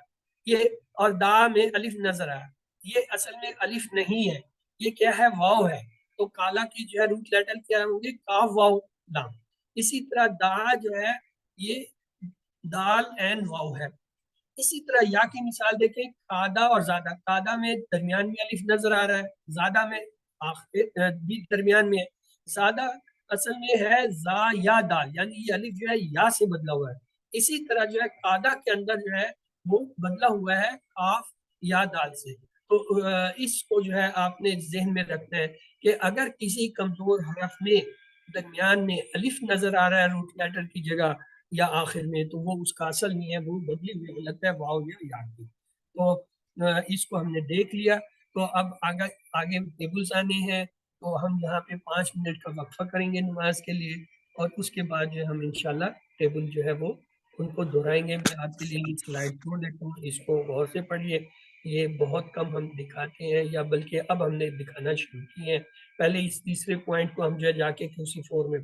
یہ اور دا میں الف نظر آیا، یہ اصل میں الف نہیں ہے، یہ کیا ہے؟ واو ہے. تو کالا کی جو ہے روٹ لیٹر کیا ہوں گے؟ کاف واو لام. اسی طرح دا جو ہے یہ دال این واو ہے. اسی طرح یا کی مثال دیکھیں، قادہ اور زادہ. قادہ میں درمیان میں الف نظر آ رہا ہے، زادہ میں بھی درمیان میں ہے. زادہ اصل میں ہے زا یا دال، یعنی یہ الف جو ہے یا سے بدلا ہوا ہے. اسی طرح جو ہے قادہ کے اندر جو ہے وہ بدلا ہوا ہے قاف یا دال سے. تو اس کو جو ہے آپ نے ذہن میں رکھنا ہے کہ اگر کسی کمزور حرف میں درمیان میں الف نظر آ رہا ہے روٹ لیٹر کی جگہ یا آخر میں، تو وہ اس کا اصل نہیں ہے، وہ بدلی ہوئی غلط ہے، واو یا یا کی. تو اس کو ہم نے دیکھ لیا. تو اب آگے ٹیبلز آنے ہیں، تو ہم یہاں پہ 5 منٹ کا وقفہ کریں گے نماز کے لیے، اور اس کے بعد جو ہم انشاءاللہ ٹیبل جو ہے وہ ان کو دہرائیں گے. میں آپ کے لیے سلائڈ چھوڑ دیتا ہوں، اس کو غور سے پڑھیے. یہ بہت کم ہم دکھاتے ہیں، یا بلکہ اب ہم نے دکھانا شروع کیے ہیں. پہلے اس تیسرے پوائنٹ کو ہم جو ہے جا کے QC4 میں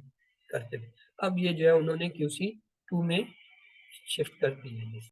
کرتے تھے، اب یہ جو ہے انہوں نے QC2 میں شفٹ کر دی ہے.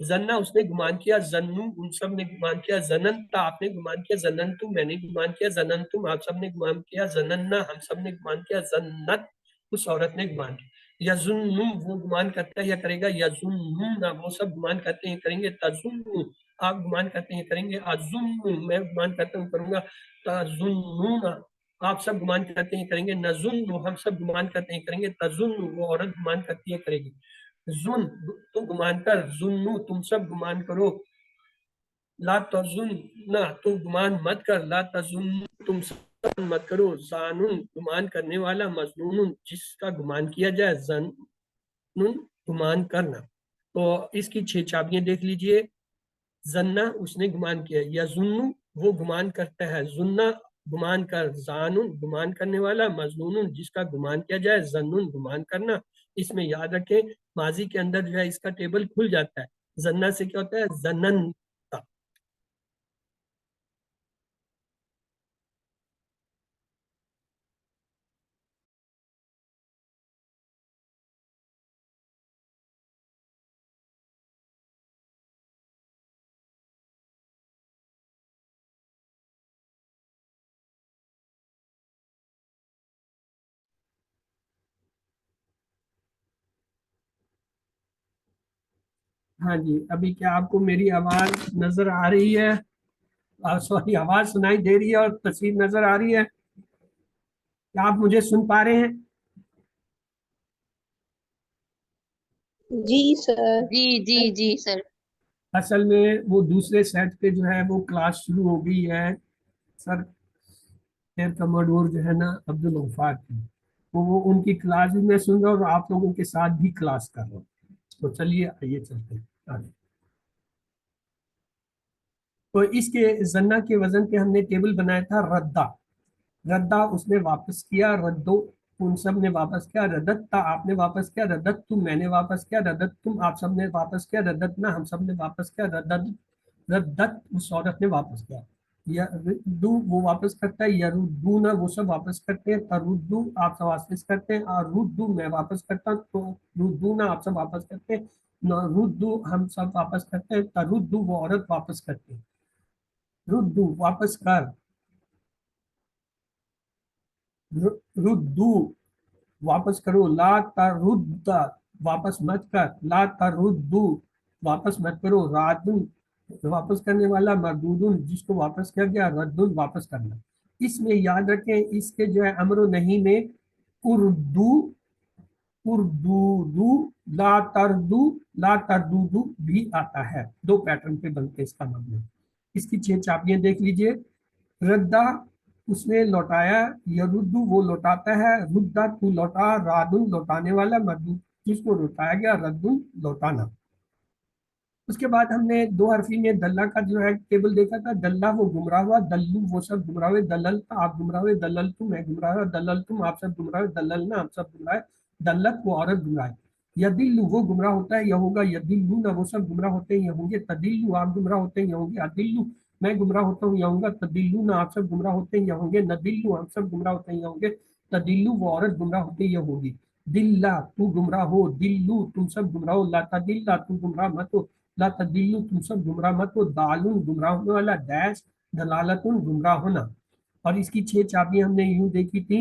زنا اس نے گمان کیا، زنو ان سب نے گمان کیا، زننتا آپ نے گمان کیا، زننتم میں نے گمان کیا، زننتم آپ سب نے گمان کیا، زننا ہم سب نے گمان کیا، زنت اس عورت نے گمان کیا، یظنم وہ گمان کرتا ہے یا کرے گا، یظنون وہ سب گمان کرتے ہیں کریں گے، تظن آپ گمان کرتے ہیں کریں گے، اظن میں گمان کرتا ہوں کروں گا، تظنون آپ سب گمان کرتے ہیں کریں گے، نظن ہم سب گمان کرتے ہیں کریں گے، تظن وہ عورت گمان کرتی ہے کرے گی، زن تم گمان کر، زنو تم سب گمان کرو، لا تظن نہ تم گمان مت کر، لا تظن تم سب مت کرو، زانن گمان کرنے والا، مظنون جس کا گمان کیا جائے، زنن گمان کرنا۔ تو اس کی 6 چابیاں دیکھ لیجئے، زنا اس نے گمان کیا، یظن وہ گمان کرتا ہے، زنا گمان کر، زانن گمان کرنے والا، مظنون جس کا گمان کیا جائے، زنن گمان کرنا۔ اس میں یاد رکھیں ماضی کے اندر جو ہے اس کا ٹیبل کھل جاتا ہے، زنا سے کیا ہوتا ہے، زنن۔ ہاں جی، ابھی کیا آپ کو میری آواز نظر آ رہی ہے؟ سوری، آواز سنائی دے رہی ہے اور تصویر نظر آ رہی ہے؟ کیا آپ مجھے سن پا رہے ہیں؟ جی سر۔ جی جی جی سر۔ اصل میں وہ دوسرے سیٹ پہ جو ہے وہ کلاس شروع ہو گئی ہے سر، ایئر کموڈور جو ہے نا عبد الغفار کی، وہ ان کی کلاس بھی میں سن رہا ہوں اور آپ لوگوں کے ساتھ بھی کلاس کر رہا ہوں۔ تو چلیے آئیے چلتے ہیں آگے۔ تو اس کے زنا کے وزن پہ ہم نے ٹیبل بنایا تھا ردا، ردا اس نے واپس کیا، ردو ان سب نے واپس کیا، ردت آپ نے واپس کیا، ردت تم میں نے واپس کیا، ردت تم آپ سب نے واپس کیا، ردت نہ ہم سب نے واپس کیا، ردت اس عورت نے واپس کیا، یردو وہ واپس کرتا ہے، یردونا وہ سب واپس کرتے ہیں، تردو آپ سب واپس کرتے ہیں، اردو میں واپس کرتا ہوں، تو ردونا آپ سب واپس کرتے ہیں، ردو ہم سب واپس کرتے ہیں، تردو وہ عورت واپس کرتے ہیں، ردو واپس کر، ردو واپس کرو، لا ترد واپس مت کر، لا تردو واپس مت کرو، رادن واپس کرنے والا، مردودن جس کو واپس کیا گیا، ردن واپس کرنا۔ اس میں یاد رکھیں اس کے جو ہے امر و نہیں میں اردو، اردو، لا تردو، لا تردو بھی آتا ہے، 2 پیٹرن پہ بنتے اس کا مطلب۔ اس کی 6 چابیاں دیکھ لیجئے، ردا اس نے لوٹایا، یردو وہ لوٹاتا ہے، ردا تو لوٹا، رادن لوٹانے والا، مردود جس کو لوٹایا گیا، ردن لوٹانا۔ اس کے بعد ہم نے 2 حرفی میں دلہ کا جو ہے ٹیبل دیکھا تھا، دلہ وہ گمراہ ہوا، دلو وہ سب گمراہ ہوئے، دللتا آپ گمراہ ہوئے، دللتم میں گمراہ ہوا، دللتم آپ سب گمراہ ہوئے، دللنا آپ سب گمراہ، دلت وہ عورت گمراہ ہے، یدلو وہ گمراہ ہوتا ہے یا ہوگا، یدلون وہ سب گمراہ ہوتے ہیں یا ہوں گے، تدلو آپ گمراہ ہوتے ہیں یا ہوں گے، ادلو میں گمراہ ہوتا ہوں یا ہوں گا، تدلون آپ سب گمراہ ہوتے ہیں یا ہوں گے، ندلو ہم سب گمراہ ہوتے ہیں یا ہوں گے، تدلو وہ عورت گمراہ ہوتے ہیں یا ہوگی، دلہ تو گمراہ ہو، دلو تم سب گمراہ ہو، لا تدلہ تم گمراہ مت ہو، لا تدلو تم سب گمراہ مت ہو، دالون گمراہ ہونے والا، ڈیش دلالتن گمراہ ہونا۔ اور اس کی 6 چابیاں ہم نے یوں دیکھی تھی،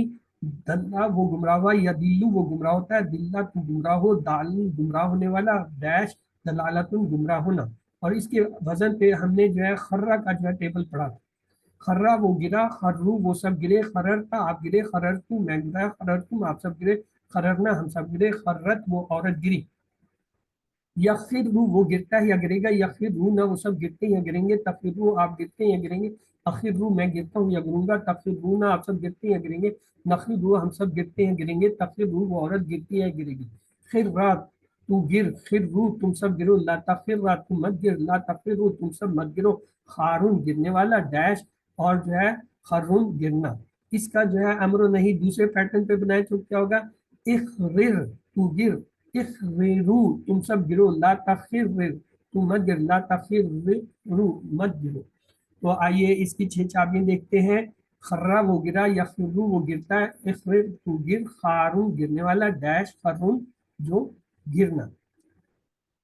دلہ وہ گمراہ ہوا، یا دلو وہ گمراہ ہوتا ہے، دلہ تو گمراہ ہو، دالون گمراہ ہونے والا، ڈیش دلالتن گمراہ ہونا۔ اور اس کے وزن پہ ہم نے جو ہے خرہ کا جو ہے ٹیبل پڑھا تھا، خرہ وہ گرا، خرو وہ سب گرے، خررتا آپ گرے، خررتو میں گرا، خررتم آپ سب گرے، خررنا ہم سب گرے، خرت وہ عورت گری، یخرو وہ گرتا ہے یا گرے گا، یخرون وہ سب گرتے ہیں یا گریں گے، تخرو آپ گرتے ہیں یا گریں گے، اخرو میں گرتا ہوں یا گروں گا، تخرون آپ سب گرتے ہیں یا گریں گے، نخرو ہم سب گرتے ہیں گریں گے، تخرو وہ عورت گرتی ہے یا گرے گی، خرات تو گر، خرو تم سب گرو، لا تخرات تم مت گر، لا تخرو تم سب مت گرو، خارون گرنے والا، ڈیش اور جو ہے خرون گرنا۔ اس کا جو ہے امر و نہیں دوسرے پیٹرن پہ بنائے تو کیا ہوگا، اخرر تو گر، اخررو تم سب گرو، لا تخرر تم مت گر، لا تخررو مت گرو۔ تو آئیے اس کی 6 چابیاں دیکھتے ہیں، خرہ وہ گرا، یخرو وہ گرتا ہے، اخرر تو گر، خارون گرنے والا، ڈیش خرون جو گرنا۔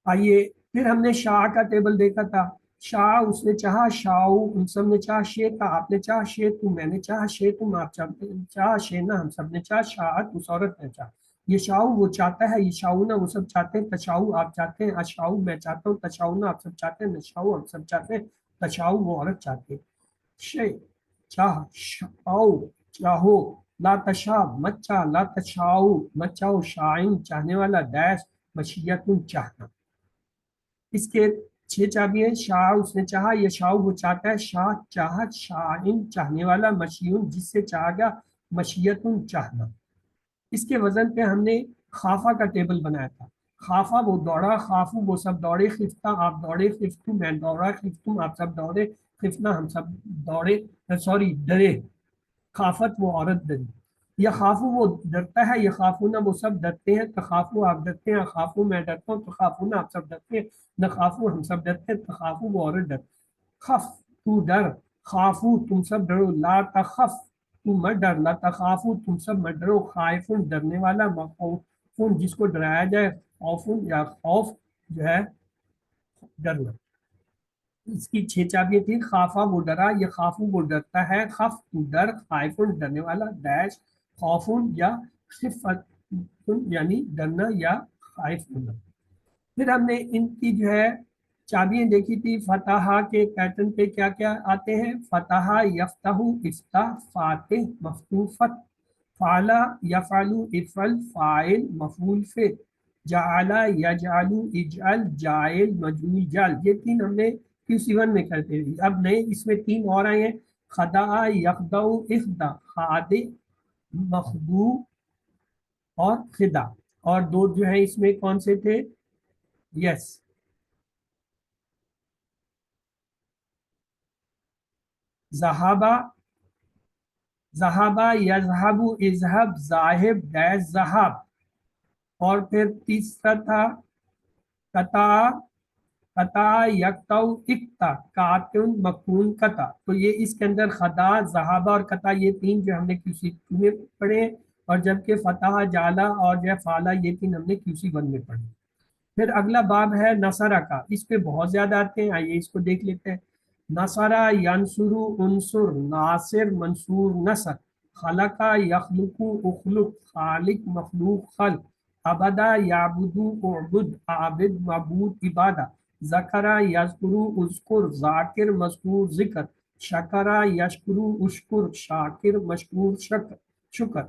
آئیے پھر ہم نے شاہ کا ٹیبل دیکھا تھا. شاہ اس نے چاہا شاؤ، ان سب نے چاہا شیتا، آپ نے چاہا شیتو، میں نے چاہا شیتم، آپ چاہا شینا، ہم سب نے چاہا شاعت، اس عورت نے چاہا. یہ شاؤ وہ چاہتا ہے، یہ شاؤنا وہ سب چاہتے ہیں، تشاؤ آپ چاہتے ہیں، اشاؤ میں چاہتا ہوں، تشاؤنا آپ سب چاہتے ہیں، نشاؤ ہم سب چاہتے ہیں، تشاؤ وہ عورت چاہتے ہیں. شے چاہ، شاؤ چاہو، لا تشا مت چاہ، لا تشاؤ مت چاہو، شائن چاہنے والا، ڈیش مشیتن چاہنا. اس کے 6 چابیاں. شاہ اس نے چاہا، یہ شاہ وہ چاہتا ہے، شاہ چاہت، شائن چاہنے والا، مشیون جس سے چاہا گیا، مشیتن چاہنا. اس کے وزن پہ ہم نے خافہ کا ٹیبل بنایا تھا. خافہ وہ دوڑا، خافو وہ سب دوڑے، خفتہ آپ دوڑے، خفتو میں دوڑا، خفتم آپ سب دوڑے، خفنا ہم سب دوڑے، سوری ڈرے. خافت وہ عورت ڈری. یہ خافو وہ ڈرتا ہے، یہ خافونا وہ سب ڈرتے ہیں، تخافو آپ ڈرتے ہیں، خافو میں ڈرتا ہوں، تخافونا آپ سب ڈرتے ہیں، نخافو ہم سب ڈرتے ہیں، تخافو وہ عورت ڈر. خف تو ڈر، خافو تم سب ڈرو، لا تخف تم مت ڈر، لا تخافو تم سب مت ڈرو، خائفن ڈرنے والا، مخوفن جس کو ڈرایا جائے، خوفن یا خوف جو ہے ڈرنا. اس کی 6 چابیاں تھیں. خافا وہ ڈرا، یہ خافو وہ ڈرتا ہے، خف تو ڈر، خائفن ڈرنے والا، ڈیش خوفن یا خفت یعنی ڈرنا یا خائف ہونا. پھر ہم نے ان کی جو ہے چابیاں دیکھی تھی. فتحہ کے پیٹرن پہ کیا کیا آتے ہیں؟ فتح یفتح، افتح، فاتح، مفتوح، فتح، فعلا یفعلو، افعل، فاعل، مفعول فعل، جعلا یجعلو، اجعل، جائل، مجعول جعل. یہ 3 ہم نے QC1 میں کرتے تھے. اب نئے اس میں 3 اور آئے ہیں. خدع، یخدع، اخدع، خادع، مخدوع اور خدع. اور 2 جو ہیں اس میں کون سے تھے؟ یس ذہابہ، ذہابہ، یذہب، اذہب، ذاہب، ڈیش ذہاب. اور پھر تیسرا تھا قطع، قطع، یقطع، اقطع، قاطع، مقطوع، قطع. تو یہ اس کے اندر خدا، ذہابہ اور قطع یہ 3 جو ہم نے QC2 میں پڑھے، اور جبکہ فتح، جالا اور جو ہے فعلا یہ 3 ہم نے QC1 میں پڑھے. پھر اگلا باب ہے نصرہ کا. اس پہ بہت زیادہ آتے ہیں، آئیے اس کو دیکھ لیتے ہیں. نصرہ ینصر، انصر، ناصر، منصور، نصر. خلقہ یخلق، اخلق، خالق، مخلوق، خلق. عبدہ یعبد، اعبد، عابد، معبود، عبادہ. ذکرہ یذکر، اذکر، ذاکر، مذکور، ذکر. شکرہ یشکر، اشکر، شاکر، مشکور، شکر.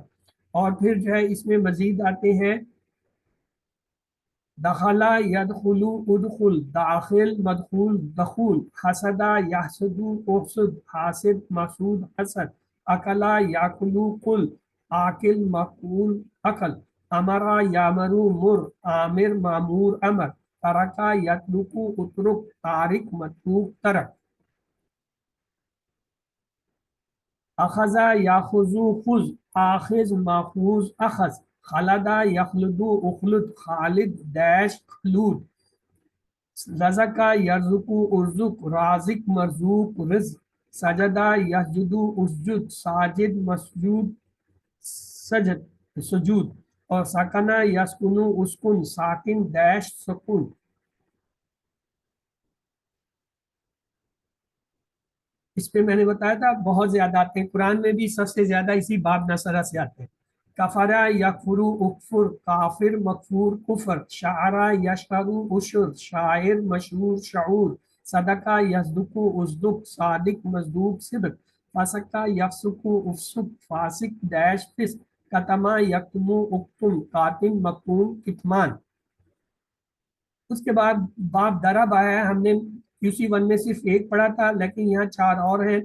اور پھر جو ہے اس میں مزید آتے ہیں دخلا یدخل، ادخل، داخل، مدخول، دخول. حسدا یحسد، احسد، حاسد، محسود، حسد. اکلا یاکلو، کل، آکل، مقول، عقل. امرا یامرو، مر، آمر، معمور، امر. ترکا یترکو، اترک، تارک، متروک، ترک. اخذا یاخذو، خذ، آخذ، ماخوذ، اخذ. خلدا یخلدو، اخلد، خالد، ڈیش، خلود. رزقا یرزقو، ارزق، رازق، مرزوق، رزق. سجدہ یسجدو، اسجد، ساجد، مسجود، سجد، سجود. اور سکنہ یسکنو، اسکن، ساکن، ڈیش، سکون. اس پہ میں نے بتایا تھا بہت زیادہ آتے ہیں. قرآن میں بھی سب سے زیادہ اسی باب نصرہ سے آتے ہیں. کفرا یکفرو، اکفر، کافر، مکفور، کفر. شعرا یشعرو، اشر، شاعر، مشہور، شعور. صدقہ یصدق، اصدق، صادق، مصدوق، صدق. فسقہ یفسق، افسق، فاسق، ڈیش، فسق. کتما یکتم، اکتم، کاتم، مکتوم، کتمان. اس کے بعد باب درب آیا ہے. ہم نے QC1 میں صرف 1 پڑھا تھا، لیکن یہاں 4 اور ہیں.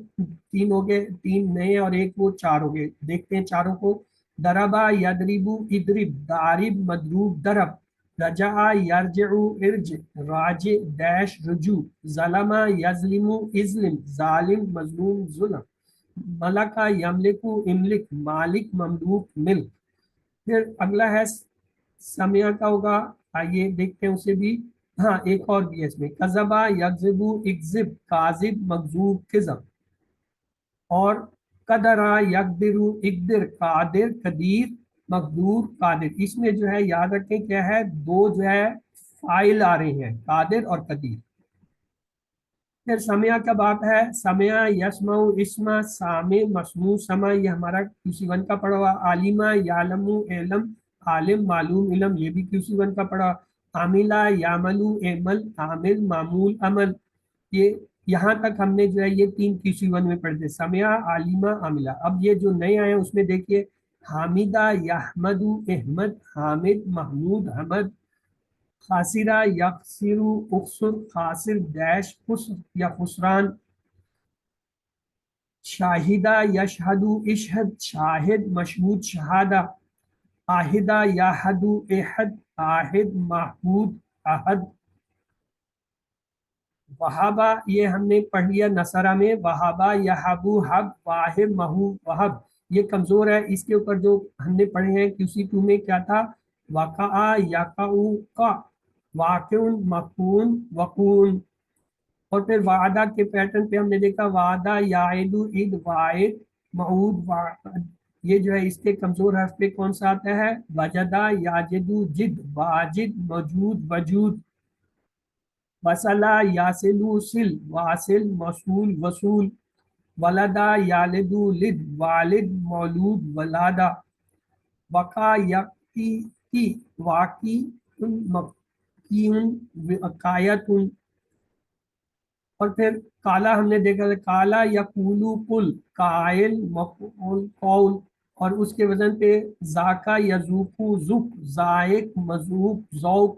3 ہو گئے، 3 نئے اور 1 وہ 4 ہو گئے. دیکھتے ہیں چاروں کو. دربا یدربو، ادرب، دارب، مدروب، درب. رجع یرجع، ارجع، راجع، ڈیش، رجوع. ظلم یظلم، اظلم، ظالم، مظلوم، ظلم. ملکہ یملکو، املک، مالک، مملوک، ملک. پھر اگلا ہے سمیہ کا ہوگا، آئیے دیکھتے ہیں اسے بھی. ہاں ایک اور بھی ہے اس میں. کذبا یکذبو، اکذب، کاذب، مکذوب، کذب. اور قدرا یقدرو، اقدر، قادر، قدیر، مقدور، قادر. اس میں جو ہے یاد رکھیں کیا ہے، 2 جو ہے فائل آ رہے ہیں قادر اور قدیر. پھر سمع کا باب ہے, سمع یسمع اسما سامع مسموع سمع, یہ ہمارا QC1 کا پڑھا ہوا. عالمہ یعلم علم عالم معلوم علم, یہ بھی QC1 کا پڑھا. عاملہ یعملو عمل عامل معمول عمل, یہ یہاں تک ہم نے جو ہے یہ 3 QC1 میں پڑھتے, سمع عالمہ عاملہ. اب یہ جو نئے آئے ہیں اس میں دیکھیے حامدہ یحمد احمد حامد محمود حمد, خاسرہ یخسر اخسر خاسر ڈیش خسر یا خسران, شاہدہ یشہد اشہد شاہد مشہود شہادہ, آہدہ یاہد احد آہد معہود احد. وہابہ یہ ہم نے پڑھ لیا نصرہ میں, وہابہ یہبو حب واہب محو وہب, یہ کمزور ہے. اس کے اوپر جو ہم نے پڑھے ہیں QC2 میں کیا تھا, وقع یقع قع, واقع مفعول وقون. اور پھر وعدہ کے پیٹرن پہ ہم نے دیکھا وعدہ یعد عید واعد معود وعد, یہ جو ہے اس کے کمزور حرف پہ کون سا آتا ہے, وجدہ یاجد جد واجد موجود وجود. وصلہ یاسلو سل واصل موصول وصول. ولدہ یالد لد والد مولود ولادہ. وقع یقی کی واقعی وقایت. اور پھر کالا ہم نے دیکھا کالا یقولو قل قائل مفعول قول, اور اس کے وزن پہ ذاکا یذوقو ذوق ذائق مذوق ذوق.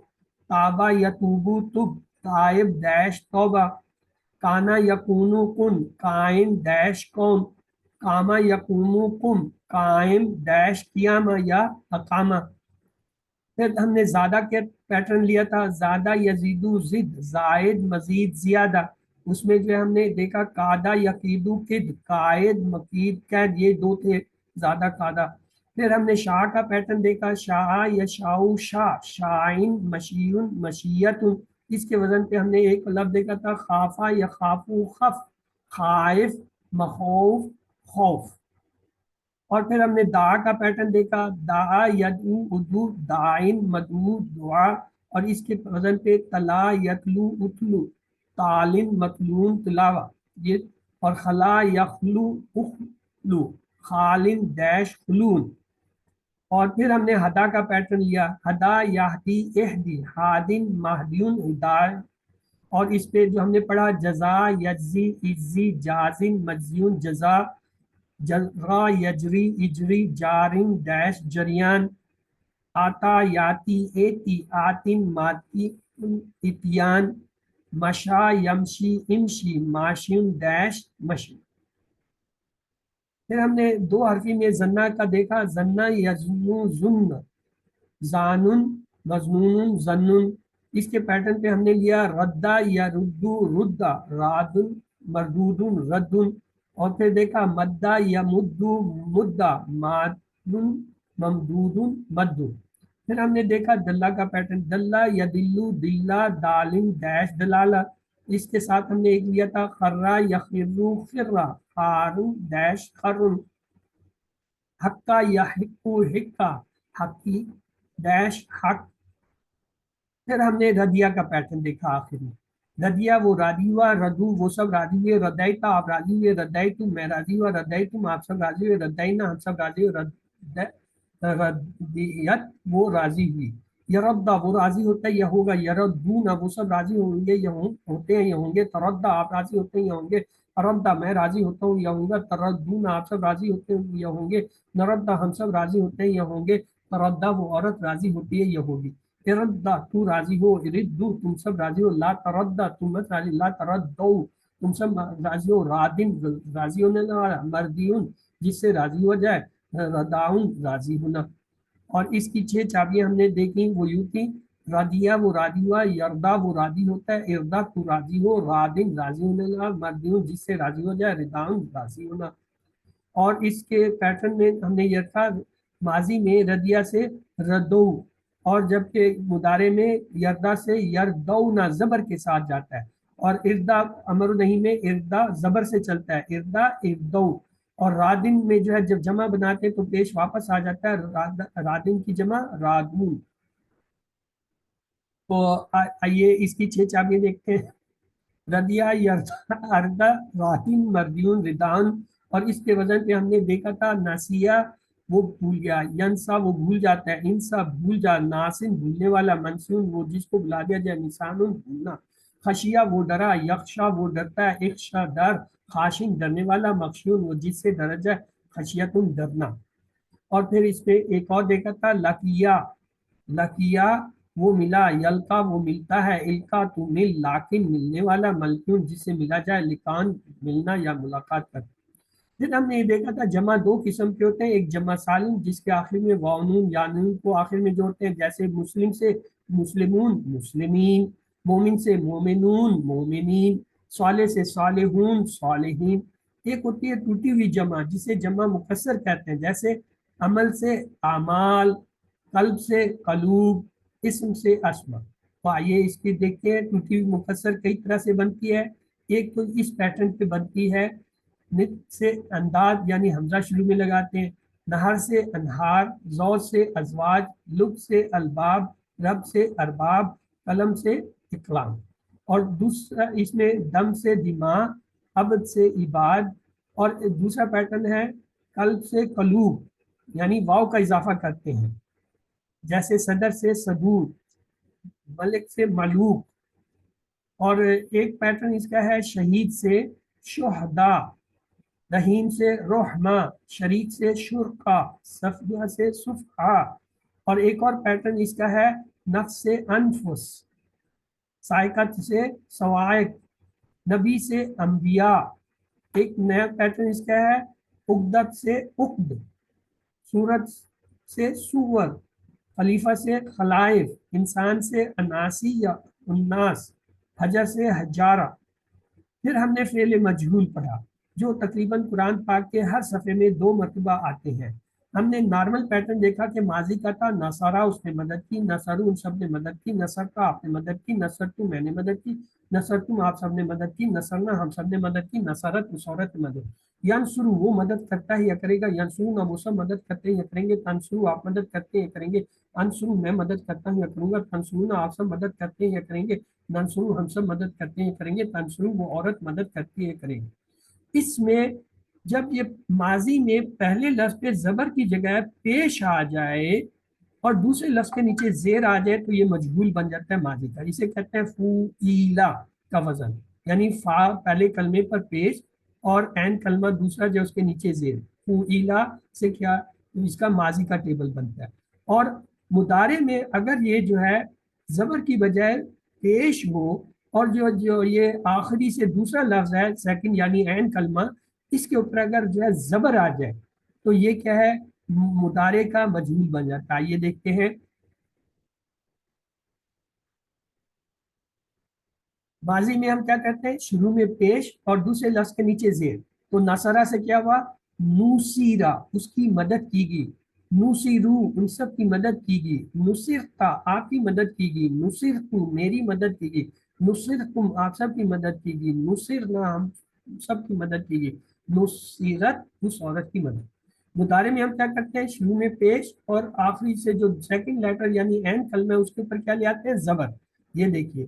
تابا یتوبو تب تائب ڈیش توبہ. کانا یکونو کن قائم ڈیش کون. قاما یقومو قم قائم ڈیش قیامہ یا اقامہ. پھر ہم نے زیادہ کے پیٹرن لیا تھا, زیادہ یزیدو زد زائد مزید زیادہ. اس میں جو ہم نے دیکھا قادہ یقیدو قد قائد مقید قید, یہ 2 تھے زیادہ قادہ. پھر ہم نے شاہ کا پیٹرن دیکھا, شاہ یشاؤ شاہ شائن مشیون مشیت. اس کے وزن پہ ہم نے ایک لفظ دیکھا تھا خافہ یخافو خف خائف مخوف خوف. اور پھر ہم نے دعا کا پیٹرن دیکھا, دعا یدعو ادعو داعن مدعو دعا, اور اس کے وزن پہ تلا یتلو اتلو تعلیم مطلون تلاوہ یہ. اور خلا یخلو اخلو خالن ڈیش خلون. اور پھر ہم نے ہدا کا پیٹرن لیا, ہدا یہدی اہدی ہادن مہدیون ہدایت. اور اس پہ جو ہم نے پڑھا جزا یجزی اجزی جازن مجزیون جزا. جرا یجری اجری جارن ڈیش جریان. آتا یاتی ایتی آتن ماتی اتیان. مشا یمشی امشی ماشین ڈیش مشی. پھر ہم نے 2 حرفی میں زنہ کا دیکھا, زنہ یزنو زن زانن مضنون زنن. اس کے پیٹرن پہ ہم نے لیا ردہ یا ردو ردہ رادن مردودن ردن. اور پھر دیکھا مدہ یا مدو مدہ مادن ممدودن مدن. پھر ہم نے دیکھا دلہ کا پیٹرن, دلہ یا دلو دلہ دالن ڈیش دلالہ. اس کے ساتھ ہم نے ایک لیا تھا خرہ یا خرو خرہ خارن ڈیش خرن. حقہ یا حقو حقہ حقی ڈیش حق. پھر ہم نے ردیہ کا پیٹرن دیکھا آخر میں, ردیہ وہ راضی ہوا, ردو وہ سب راضی ہوئے, ردیتا آپ راضی ہوئے, ردیتو میں راضی ہوا, ردیتم آپ سب راضی ہوئے, ردینا ہم سب راضی ہوئے, ردیت وہ راضی ہوئی. یردہ وہ راضی ہوتا ہے یہ ہوگا, یردون وہ سب راضی ہوں گے یہ ہوتے ہیں یہ ہوں گے, تردہ آپ راضی ہوتے ہیں یہ ہوں گے, تردہ میں راضی ہوتا ہوں یہ ہوں گا, تردون آپ سب راضی ہوتے ہیں یہ ہوں گے, نردہ ہم سب راضی ہوتے ہیں یہ ہوں گے, تردہ وہ عورت راضی ہوتی ہے یہ ہوگی. اردہ تو راضی ہو, اردو تم سب راضی ہو, لا تردہ تم مت راضی, لا تردو تم سب راضی ہو, رادن راضی ہونے والا, مردیون جس سے راضی ہو جائے, رداؤن راضی ہونا. اور اس کی 6 چابیاں ہم نے دیکھی, وہ یوں تھی رادیہ وہ راضی ہوا, یردا وہ راضی ہوتا ہے, اردا تو راضی ہو, رادن راضی ہونے والا, مردیون جس سے راضی ہو جائے, رداؤن راضی ہونا. اور اس کے پیٹرن میں ہم نے یہ تھا ماضی میں ردیہ سے ردو, اور جبکہ مضارع میں یردا سے یردونا زبر کے ساتھ جاتا ہے, اور اردا امر نہیں میں اردا زبر سے چلتا ہے, اردا اردو. اور رادن میں جو ہے جب جمع بناتے ہیں تو پیش واپس آ جاتا ہے, رادن کی جمع رادون. تو آئیے اس کی 6 چابیاں دیکھتے ہیں. ردیا اردا راہین مردیون ردان، اور اس کے وزن پہ ہم نے دیکھا تھا ناسیہ وہ بھول گیا، ینسا وہ بھول جاتا ہے، انسا بھول جا، ناسن بھولنے والا، منسون وہ جس کو بلا دیا جائے، نسان بھولنا، خشیہ وہ ڈرا، یخشا وہ ڈرتا ہے، اخشا ڈر، خاشن ڈرنے والا، مخشون وہ جس سے ڈر جائے، خشیتن ڈرنا. اور پھر اس پہ ایک اور دیکھا تھا لکیا، لکیا وہ ملا، یلقا وہ ملتا ہے، القا تو مل، لاکن ملنے والا، ملکون جس سے ملا جائے، لکان ملنا یا ملاقات کرنا. پھر ہم نے یہ دیکھا تھا جمع 2 قسم کے ہوتے ہیں، ایک جمع سالم جس کے آخر میں واو نون یا نون کو آخر میں جوڑتے ہیں، جیسے مسلم سے مسلمون مسلمین، مومن سے مومنون مومنین، صالح سے صالحون صالحین. ایک ہوتی ہے ٹوٹی ہوئی جمع جسے جمع مکسر کہتے ہیں، جیسے عمل سے اعمال، قلب سے قلوب، اسم سے اسما. تو آئیے اس کی دیکھتے ہیں. ٹوٹی ہوئی مکسر کئی طرح سے بنتی ہے. ایک تو اس پیٹرن پہ بنتی ہے، نت سے انداز یعنی حمزہ شروع میں لگاتے ہیں، نہر سے انہار، زوج سے ازواج، لب سے الباب، رب سے ارباب، قلم سے اقلام. اور دوسرا اس میں دم سے دماغ، عبد سے عباد. اور دوسرا پیٹرن ہے قلب سے قلوب یعنی واو کا اضافہ کرتے ہیں، جیسے صدر سے صدور، ملک سے ملوک. اور ایک پیٹرن اس کا ہے شہید سے شہداء، رحیم سے رحمہ، شریک سے شرکا، صفیہ سے صفحہ. اور ایک اور پیٹرن اس کا ہے نفس سے انفس، سائقت سے سوائق، نبی سے انبیاء. ایک نیا پیٹرن اس کا ہے عقدت سے عقد، صورت سے صور، خلیفہ سے خلائف، انسان سے اناسی یا الناس، حجر سے حجارہ. پھر ہم نے فعل مجہول پڑھا جو تقریباً قرآن پاک کے ہر صفحے میں 2 مرتبہ آتے ہیں. ہم نے نارمل پیٹرن دیکھا کہ ماضی کا تھا نصارہ اس نے مدد کی، نصرو ان سب نے مدد کی، نصر کا آپ نے مدد کی، نصر تو میں نے مدد کی، نصر تم آپ سب نے مدد کی، نصرنا ہم سب نے مدد کی، نصرت مسورت مدد. ینسرو وہ مدد کرتا ہے یا کرے گا، ینسرون وہ سب مدد کرتے ہیں یا کریں گے، تنسرو آپ مدد کرتے ہیں یا کریں گے، انسرو میں مدد کرتا ہوں یا کروں گا، تنسرون آپ سب مدد کرتے ہیں یا کریں گے، ننسرو ہم سب مدد کرتے ہیں کریں گے، تنسرو وہ عورت مدد کرتی ہے کریں گے. اس میں جب یہ ماضی میں پہلے لفظ پہ زبر کی جگہ پیش آ جائے اور دوسرے لفظ کے نیچے زیر آ جائے تو یہ مجہول بن جاتا ہے ماضی کا. اسے کہتے ہیں فوئیلا کا وزن، یعنی فا پہلے کلمے پر پیش اور عین کلمہ دوسرا جو اس کے نیچے زیر. فوئیلا سے کیا اس کا ماضی کا ٹیبل بنتا ہے. اور مضارع میں اگر یہ جو ہے زبر کی بجائے پیش ہو اور جو یہ آخری سے دوسرا لفظ ہے سیکنڈ یعنی عین کلمہ، اس کے اوپر اگر جو ہے زبر آ جائے تو یہ کیا ہے مضارع کا مجہول بن جاتا ہے. یہ دیکھتے ہیں ماضی میں ہم کیا کہتے ہیں شروع میں پیش اور دوسرے لفظ کے نیچے زیر. تو نصرہ سے کیا ہوا نوسیرا اس کی مدد کی گئی، نوسیرو ان سب کی مدد کی گئی، نصرتا آپ کی مدد کی گئی، نصرتو میری مدد کی گئی، نصرتم آپ سب کی مدد کی گئی، نصرنا ہم سب کی مدد کی گئی، نصرت اس عورت کی مدد. مضارع میں ہم کیا کرتے ہیں شروع میں پیش اور آخری سے جو سیکنڈ لیٹر یعنی عین کلمہ ہے اس کے اوپر کیا لے آتے ہیں زبر. یہ دیکھیے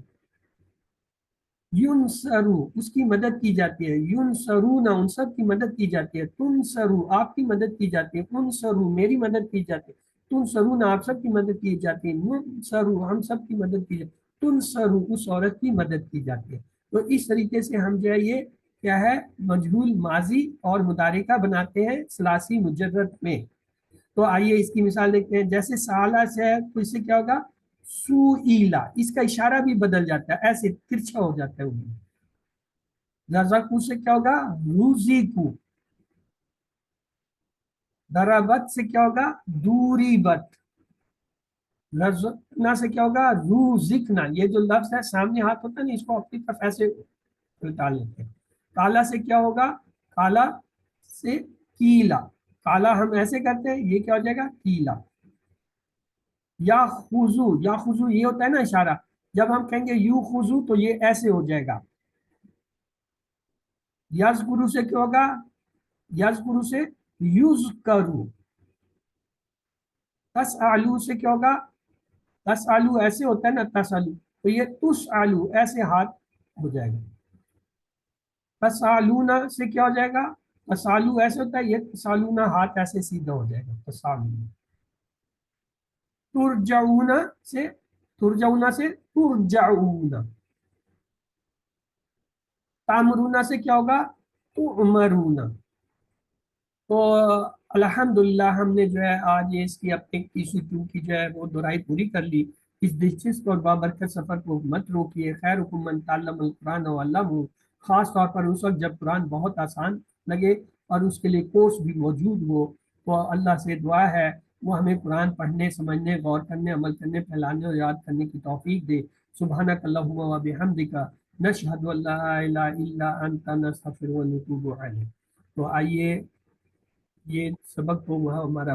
ینصرو اس کی مدد کی جاتی ہے، ینصرون ان سب کی مدد کی جاتی ہے، تنصرو آپ کی مدد کی جاتی ہے، انصرو میری مدد کی جاتی ہے، تنصرون آپ سب کی مدد کی جاتی ہے، ننصرو ہم سب کی مدد کی جاتی ہے، تنصرو اس عورت کی مدد کی جاتی ہے. تو اس طریقے سے ہم جو ہے یہ کیا ہے مجہول ماضی اور مضارع کا بناتے ہیں ثلاثی مجرد میں. تو آئیے اس کی مثال دیکھتے ہیں. جیسے سالہ سے ہے تو اس سے کیا ہوگا سوئیلا، اس کا اشارہ بھی بدل جاتا ہے ایسے ترچھا ہو جاتا ہے. رزقو سے کیا ہوگا روزیکو، دربت سے کیا ہوگا دوری بت، رزقنا سے کیا ہوگا روزکنا. یہ جو لفظ ہے سامنے ہاتھ ہوتا ہے نا اس کو اپنی طرف ایسے الٹا لیتے ہیں. کالا سے کیا ہوگا کالا سے کیلا، کالا ہم ایسے کرتے ہیں یہ کیا ہو جائے گا کیلا. یا خضو، یا خضو یہ ہوتا ہے نا اشارہ، جب ہم کہیں گے یو خضو تو یہ ایسے ہو جائے گا. یز گرو سے کیا ہوگا یز گرو سے یوز کرو. تس آلو سے کیا ہوگا تسالو ایسے ہوتا ہے نا تسالو، تو یہ تسالو ایسے ہاتھ ہو جائے گا. تسالونا سے کیا ہو جائے گا؟ تسالو ایسے ہوتا ہے، یہ تسالونا ہاتھ ایسے سیدھا ہو جائے گا تسالونا. ترجعونا سے ترجعونا سے ترجعونا. تامرونا سے کیا ہوگا؟ تؤمرونا. تو الحمدللہ ہم نے جو ہے آج اس کی اپنے TC2 کی جو ہے وہ دہرائی پوری کر لی. اس دلچسپ اور بابرکت سفر کو مت روکیے. خیرکم من تعلم القرآن وعلمہ، خاص طور پر اس وقت جب قرآن بہت آسان لگے اور اس کے لیے کورس بھی موجود ہو. تو اللہ سے دعا ہے وہ ہمیں قرآن پڑھنے، سمجھنے، غور کرنے، عمل کرنے، پھیلانے اور یاد کرنے کی توفیق دے. سبحانک اللہم و بحمدک نشہد ان لا الہ الا انت نستغفرک و نتوب الیک. تو آئیے یہ سبق تو ہمارا